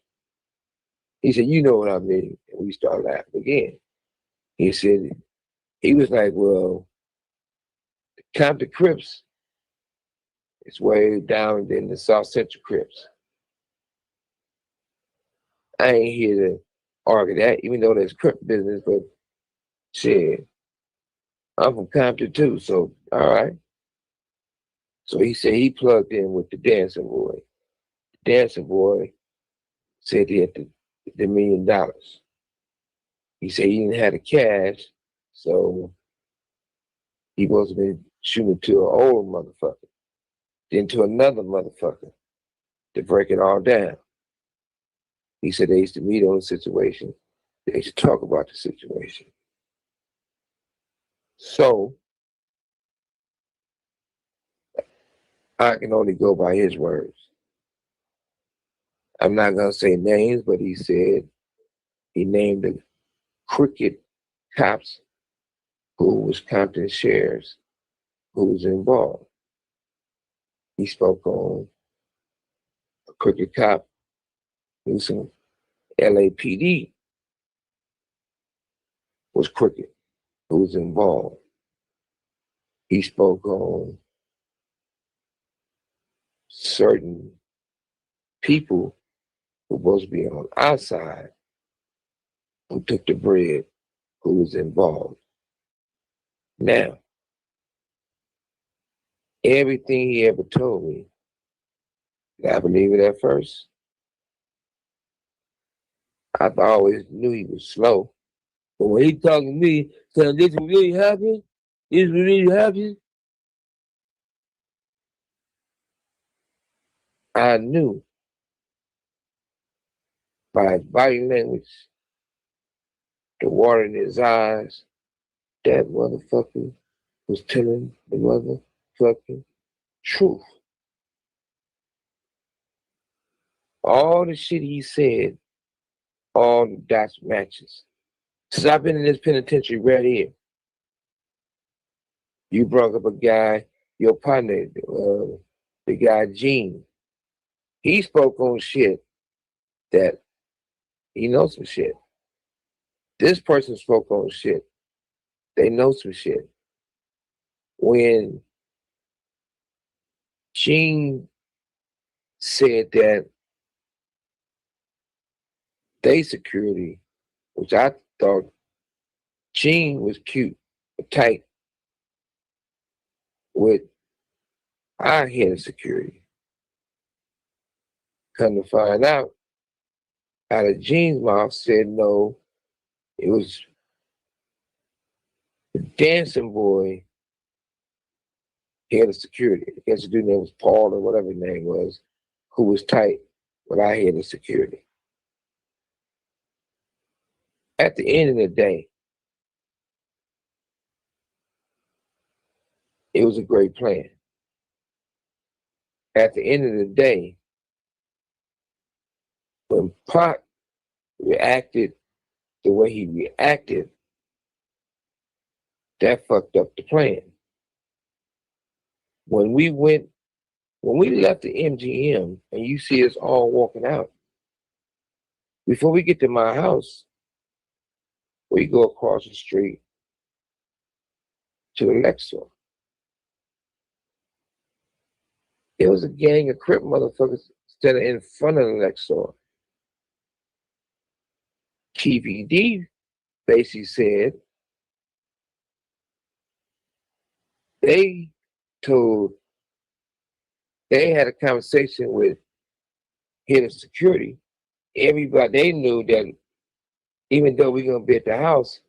He said, you know what I mean? And we started laughing again. He said, he was like, well, Compton Crips is way down in the South Central Crips. I ain't here to argue that, even though there's Crip business, but shit, I'm from Compton too, so all right. So he said he plugged in with the dancing boy. The dancing boy said he had the $1 million. He said he didn't have the cash, so he wasn't been shooting to an old motherfucker, then to another motherfucker to break it all down. He said they used to meet on the situation. They used to talk about the situation. So I can only go by his words. I'm not going to say names, but he said he named the crooked cops who was Compton sheriffs who was involved. He spoke on a crooked cop who's some LAPD was crooked, who was involved. He spoke on certain people who were supposed to be on our side who took the bread, who was involved. Now, everything he ever told me, did I believe it at first? I always knew he was slow. But when he talking to me, saying this really happened, this really happened, I knew by his body language, the water in his eyes, that motherfucker was telling the motherfucking truth. All the shit he said, all the dots matches. Since I've been in this penitentiary right here, you brought up a guy, your partner, the guy Gene. He spoke on shit that he knows some shit. This person spoke on shit. They know some shit. When Gene said that they security, which I thought Gene was cute, tight with our head of security. Come to find out of Gene's mouth said no, it was the dancing boy head of security. I guess the dude's name was Paul or whatever his name was, who was tight with our head of security. At the end of the day, it was a great plan. At the end of the day, when Pac reacted the way he reacted, that fucked up the plan. When we left the MGM and you see us all walking out, before we get to my house, we go across the street to the Lexor. There was a gang of Crip motherfuckers standing in front of the Lexor. Keefe basically said they had a conversation with head of security, everybody, they knew that even though we're gonna be at the house,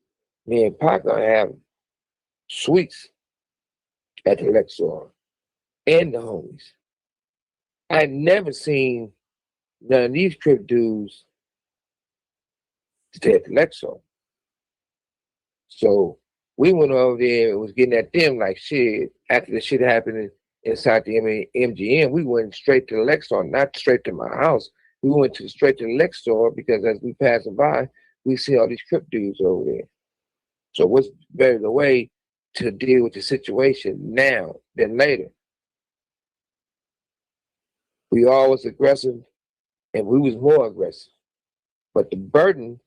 me and Pac gonna have suites at the Lexor and the homies. I had never seen none of these Crip dudes stay at the Lexor. So we went over there and was getting at them like shit. After the shit happened inside the MGM, we went straight to the Lexor, not straight to my house. We went straight to the Lexor because as we passing by, we see all these Crip dudes over there. So what's better the way to deal with the situation now than later? We all was aggressive and we was more aggressive. But the burden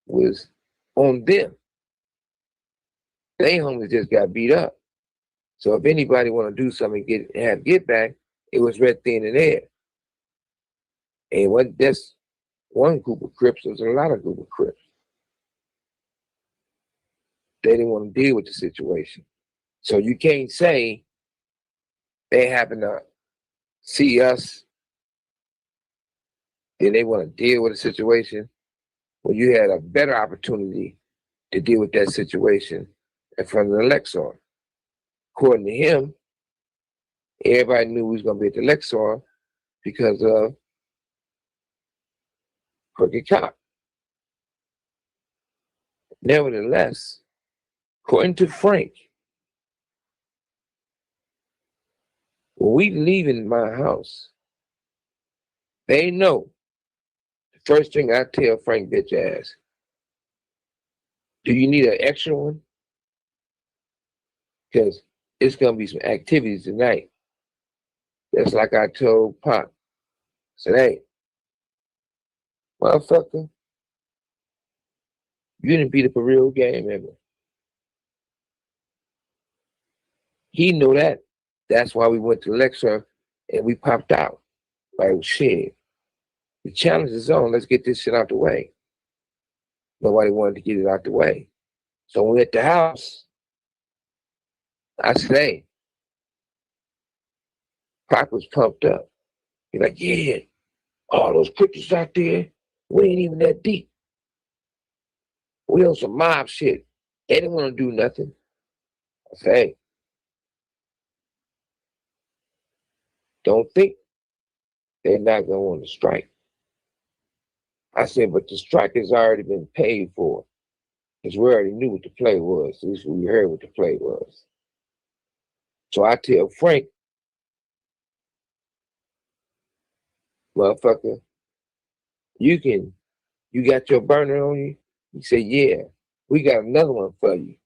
was on them. They homies just got beat up. So if anybody want to do something, get back, it was right then and there. And what that's one group of Crips, there's a lot of group of Crips. They didn't want to deal with the situation. So you can't say they happen to see us and they want to deal with the situation when you had a better opportunity to deal with that situation in front of the Lexor. According to him, everybody knew we was going to be at the Lexor because of Crooked Cop. Nevertheless, according to Frank, when we leaving my house, they know the first thing I tell Frank bitch ass, do you need an extra one? Because it's going to be some activities tonight. That's like I told Pop. I said, hey, motherfucker, you didn't beat up a real game ever. He knew that. That's why we went to Lexor and we popped out. Like, shit, the challenge is on. Let's get this shit out the way. Nobody wanted to get it out the way. So when we at the house, I said, hey, Pop was pumped up. He's like, yeah, all those crickets out there, we ain't even that deep. We on some mob shit. They didn't want to do nothing. I said, hey, don't think they're not going to want to strike. I said, but the strike has already been paid for. Because we already knew what the play was. At least we heard what the play was. So I tell Frank, motherfucker, you got your burner on you? He said, yeah, we got another one for you.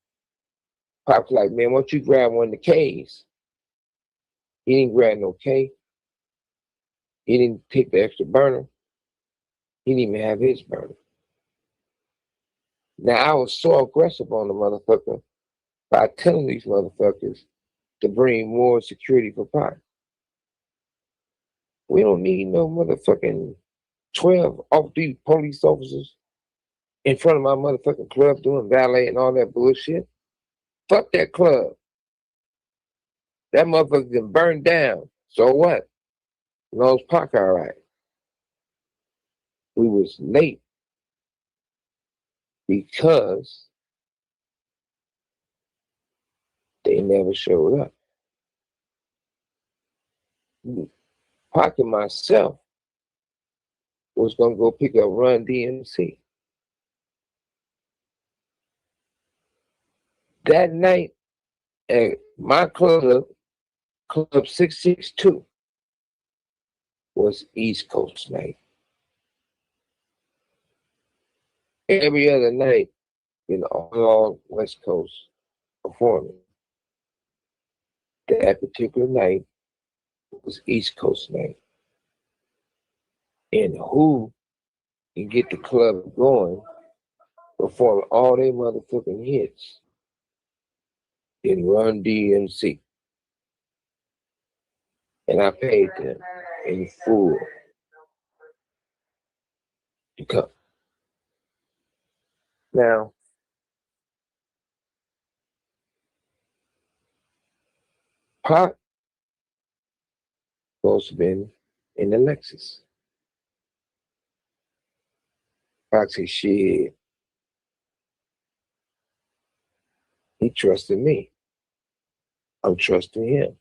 Pop's like, man, why don't you grab one of the K's? He didn't grab no K. He didn't take the extra burner. He didn't even have his burner. Now, I was so aggressive on the motherfucker by telling these motherfuckers to bring more security for Pop. We don't need no motherfucking 12 off-duty police officers in front of my motherfucking club doing valet and all that bullshit. Fuck that club. That motherfucker can burn down. So what? As long as Pac all right. We was late because they never showed up. Pac and myself was gonna go pick up Run DMC. That night at my club, Club 662, was East Coast night. Every other night, all West Coast performing. That particular night was East Coast night. And who can get the club going, perform all their motherfucking hits in Run DMC. And I paid them in full to come. Now, Pop supposed to have been in the Lexus. I say, shit. He trusted me. I'm trusting him.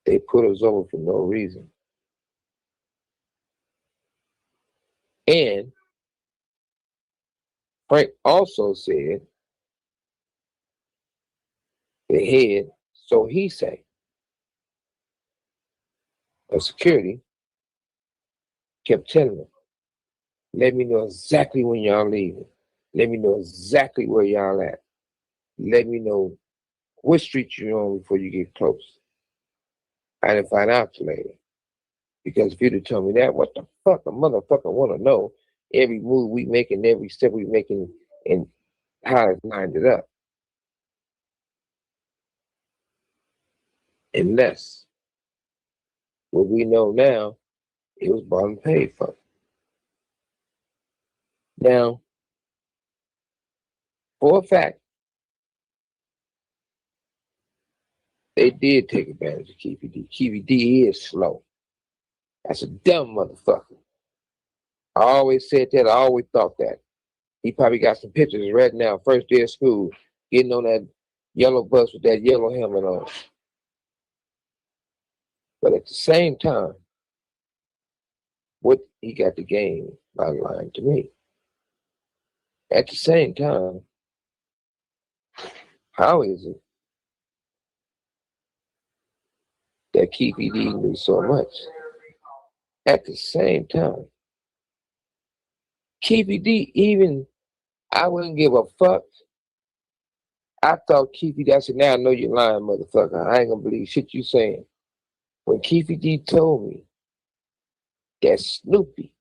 They put us over for no reason. And Frank also said, the head, so he say, of security, kept telling him, let me know exactly when y'all leaving. Let me know exactly where y'all at. Let me know what street you're on before you get close. I didn't find out till later. Because if you'd have told me that, what the fuck a motherfucker want to know every move we making, every step we making, and how it's lined it up. Unless what we know now, it was bought and paid for. Now, for a fact, they did take advantage of Keefe D. Keefe D is slow. That's a dumb motherfucker. I always said that. I always thought that. He probably got some pictures right now, first day of school, getting on that yellow bus with that yellow helmet on. But at the same time, what he got the game by lying to me. At the same time, how is it that Keefe D knew so much? At the same time, Keefe D even, I wouldn't give a fuck. I thought Keefe D, I said, now I know you're lying, motherfucker. I ain't gonna believe shit you saying. When Keefe D told me that Snoopy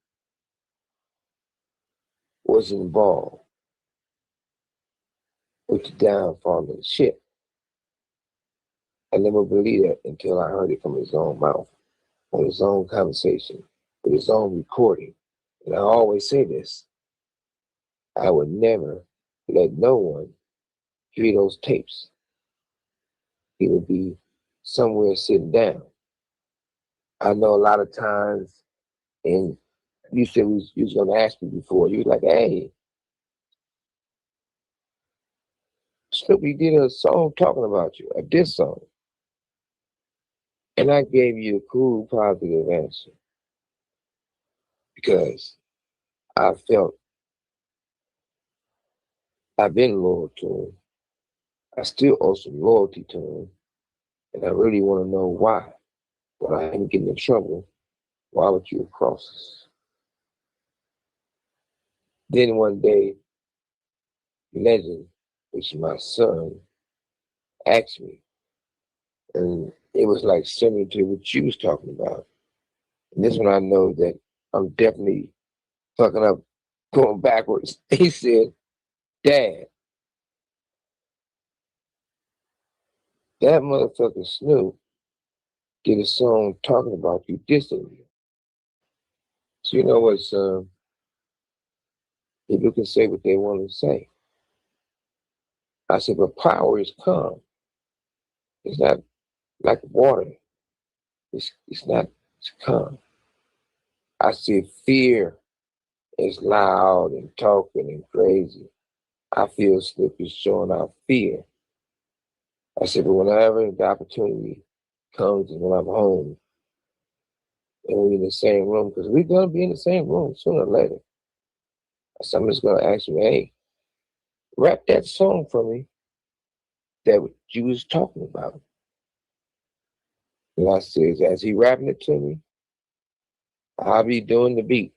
was involved with the downfall of the ship, I never believed it until I heard it from his own mouth, on his own conversation, with his own recording. And I always say this, I would never let no one hear those tapes. He would be somewhere sitting down. I know a lot of times, and you said you was gonna ask me before, you was like, hey, Snoopy did a song talking about you, a diss song. And I gave you a cool, positive answer. Because I felt I've been loyal to him. I still owe some loyalty to him. And I really want to know why. When I am getting in trouble, why would you cross us? Then one day, Legend, which is my son, asked me. And it was like similar to what you was talking about. And this one I know that I'm definitely fucking up, going backwards. He said, Dad, that motherfucker Snoop did a song talking about you, dissing you. So you know what, son? People can say what they want to say. I said, but power is calm. It's not like water. It's not, it's calm. I said, fear is loud and talking and crazy. I feel Snoop is showing out fear. I said, but whenever the opportunity comes and when I'm home and we're in the same room, because we're going to be in the same room sooner or later. I said, I'm just going to ask him, hey, rap that song for me that you was talking about. And I said, as he rapping it to me, I'll be doing the beat.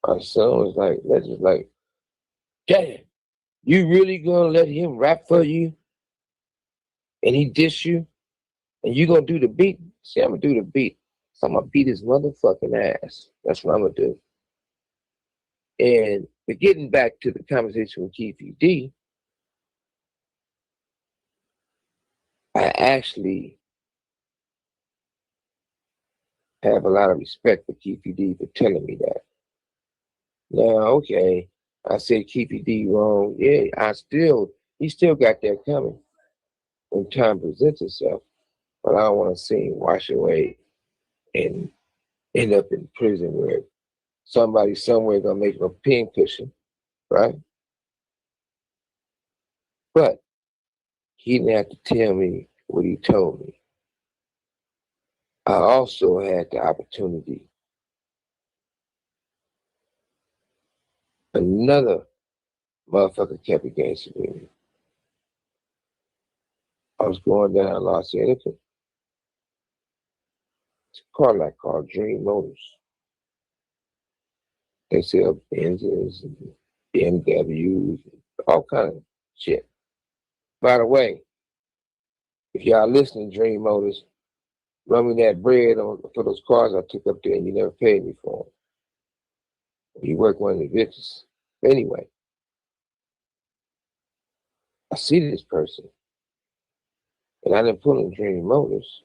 My son was like, Legend's like, Dad, you really gonna let him rap for you? And he diss you? And you gonna do the beat? See, I'm gonna do the beat. So I'm gonna beat his motherfucking ass. That's what I'm gonna do. And but getting back to the conversation with Keefe D, I actually have a lot of respect for Keefe D for telling me that. Now, okay, I said Keefe D wrong. Yeah, he still got that coming when time presents itself. But I don't want to see him wash away and end up in prison where somebody somewhere gonna make him a pin cushion, right? But he didn't have to tell me what he told me. I also had the opportunity. Another motherfucker kept against me. I was going down Los Angeles. It's a car lot called Dream Motors. They sell Benzes and BMWs and all kind of shit. By the way, if y'all listen to Dream Motors, run me that bread for those cars I took up there and you never paid me for them. You work one of the bitches. Anyway, I see this person and I didn't pull in Dream Motors.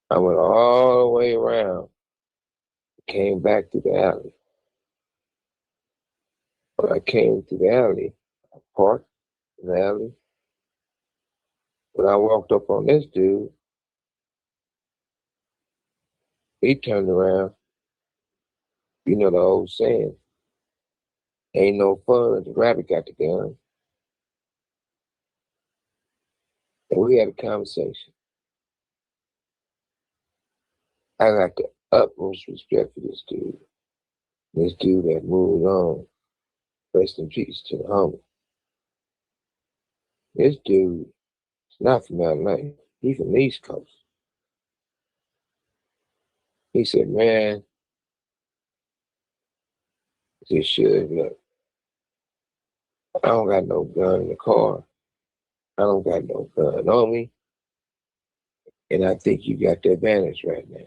I went all the way around, came back through the alley. When I came through the alley, I parked in the alley. When I walked up on this dude, he turned around. You know the old saying, ain't no fun if the rabbit got the gun. And we had a conversation. I got the utmost respect for this dude. This dude that moved on. Rest in peace to the homie. This dude is not from LA. He's from the East Coast. He said, man, this should look. I don't got no gun in the car. I don't got no gun on me. And I think you got the advantage right now.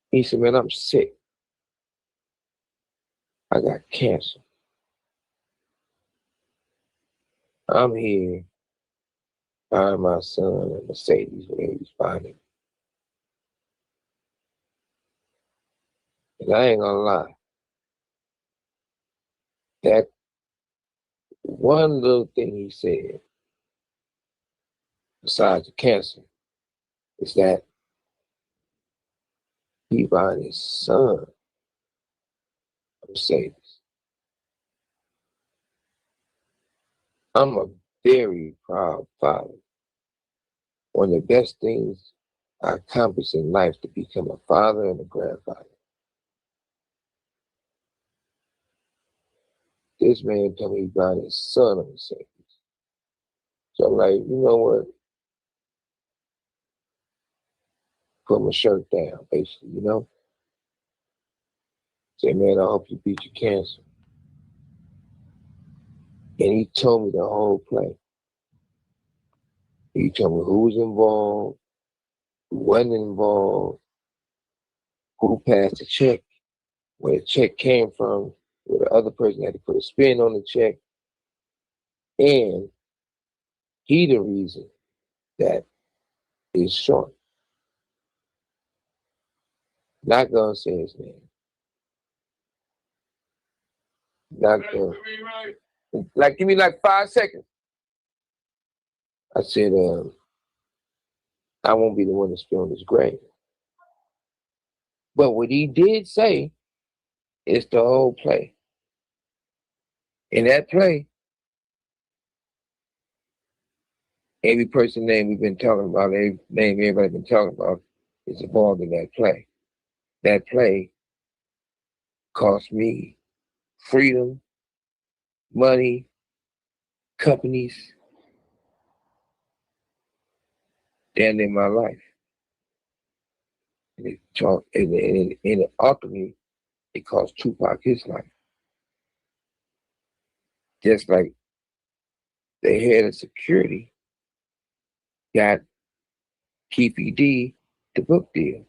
He said, man, I'm sick. I got cancer. I'm here buying my son a Mercedes whenever he's finding. And I ain't gonna lie. That one little thing he said, besides the cancer, is that he buying his son a Mercedes. I'm a very proud father. One of the best things I accomplished in life to become a father and a grandfather. This man told me he's buying his son a Mercedes. So I'm like, you know what? Put my shirt down, basically, you know? Say, man, I hope you beat your cancer. And he told me the whole play. He told me who was involved, who wasn't involved, who passed the check, where the check came from, where the other person had to put a spin on the check. And he the reason that is short. Not gonna say his name. Not gonna. Like, give me like 5 seconds. I said, I won't be the one to spill his grave. But what he did say is the whole play. In that play, every person name we've been talking about, every name everybody's been talking about is involved in that play. That play cost me freedom, money, companies, damn near my life. And it ultimately, it cost Tupac his life. Just like the head of security got Keefe D the book deal.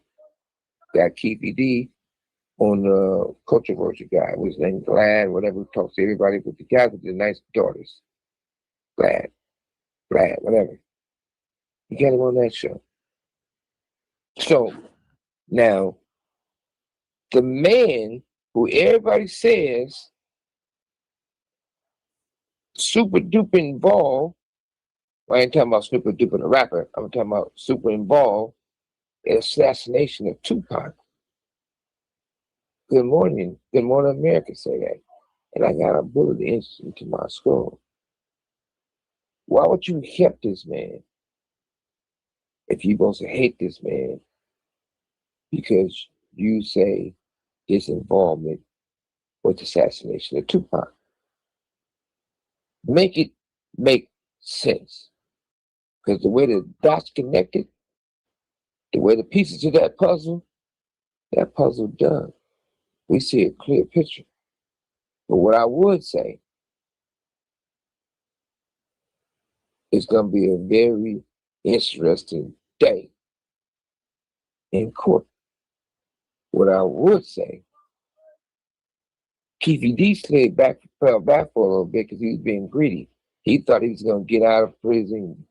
Got Keefe D on the controversial guy, whose name Glad, whatever, who talks to everybody, with the guy with the nice daughters. Glad, whatever. You got him on that show. So now, the man who everybody says super duper involved, well, I ain't talking about super duper the rapper, I'm talking about super involved in the assassination of Tupac. Good Morning America say that. And I got a bullet inched into my skull. Why would you help this man if you supposed to hate this man because you say his involvement with the assassination of Tupac? Make it make sense. Because the way the dots connected, the way the pieces of that puzzle done. We see a clear picture. But what I would say, it's going to be a very interesting day in court. What I would say, Keefe D fell back for a little bit because he was being greedy. He thought he was going to get out of prison,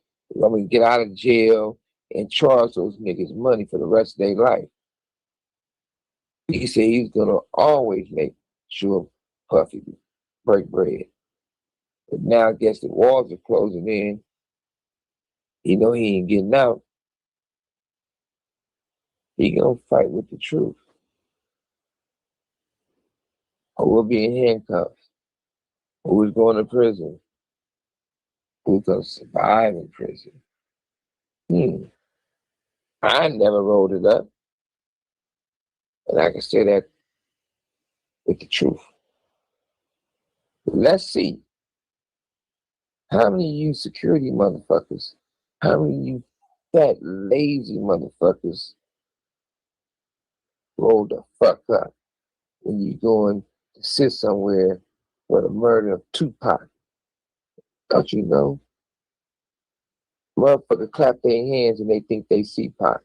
get out of jail, and charge those niggas money for the rest of their life. He said he was going to always make sure Puffy break bread. But now I guess the walls are closing in. He know he ain't getting out. He gonna fight with the truth. Or we'll be in handcuffs. Who's going to prison? Who's gonna survive in prison? I never rolled it up. And I can say that with the truth. Let's see. How many of you security motherfuckers, how many of you fat, lazy motherfuckers roll the fuck up when you going to sit somewhere for the murder of Tupac? Don't you know? Motherfuckers clap their hands and they think they see Pac.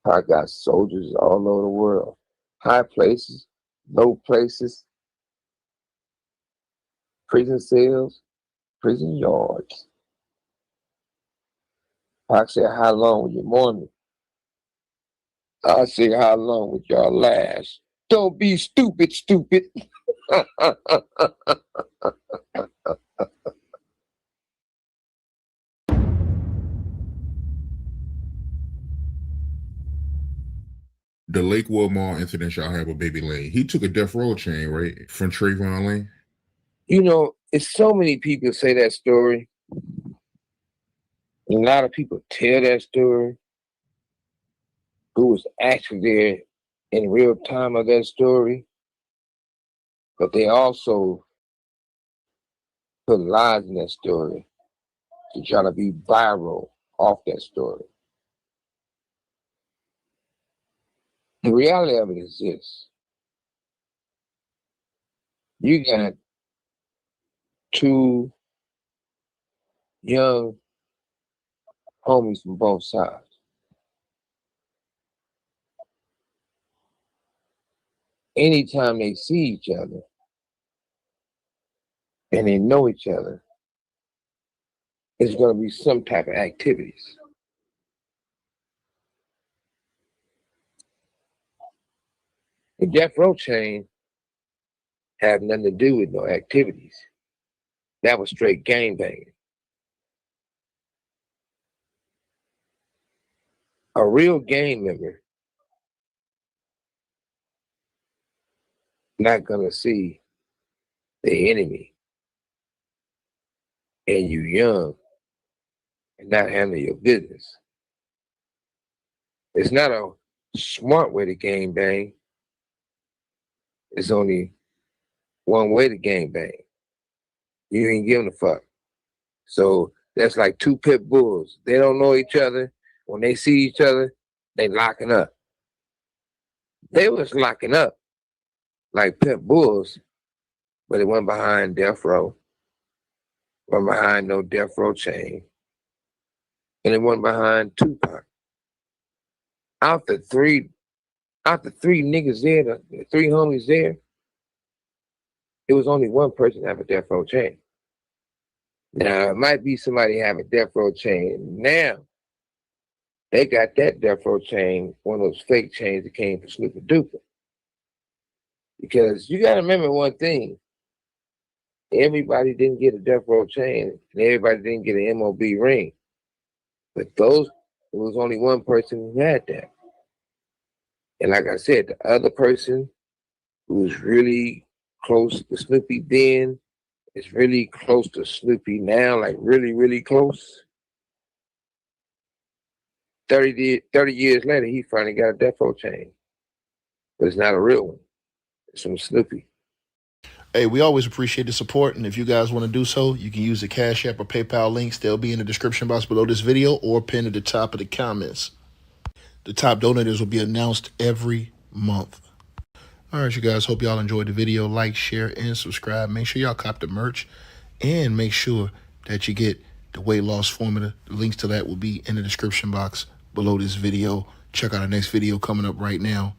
Pac got soldiers all over the world. High places, low places, prison cells, prison yards. Pac said, how long will you mourn me? I said, how long would y'all last? Don't be stupid, stupid. The Lakewood Mall incident y'all have with Baby Lane. He took a death row chain, right? From Trayvon Lane. You know, it's so many people say that story. A lot of people tell that story who was actually there in real time of that story. But they also put lies in that story to try to be viral off that story. The reality of it is this. You got two young homies from both sides. Anytime they see each other and they know each other, it's going to be some type of activities. The death row chain had nothing to do with no activities. That was straight gangbanging. A real gang member not gonna see the enemy and you young and not handle your business. It's not a smart way to gang bang. It's only one way to gang bang. You ain't giving a fuck. So that's like two pit bulls. They don't know each other. When they see each other, they locking up. They was locking up like pit bulls, but it went behind death row, went behind no death row chain, and it went behind Tupac. Out the three niggas there, the three homies there, it was only one person have a death row chain. Now, it might be somebody have a death row chain now. They got that death row chain, one of those fake chains that came from Snoop and Duper. Because you got to remember one thing. Everybody didn't get a death row chain, and everybody didn't get an MOB ring. But it was only one person who had that. And like I said, the other person who was really close to Snoopy then is really close to Snoopy now, like really, really close. 30 years later, he finally got a death row chain. But it's not a real one. It's from Snoopy. Hey, we always appreciate the support, and if you guys want to do so, you can use the Cash App or PayPal links. They'll be in the description box below this video or pinned at the top of the comments. The top donators will be announced every month. All right, you guys, hope y'all enjoyed the video. Like, share, and subscribe. Make sure y'all cop the merch, and make sure that you get the weight loss formula. The links to that will be in the description box below this video. Check out our next video coming up right now.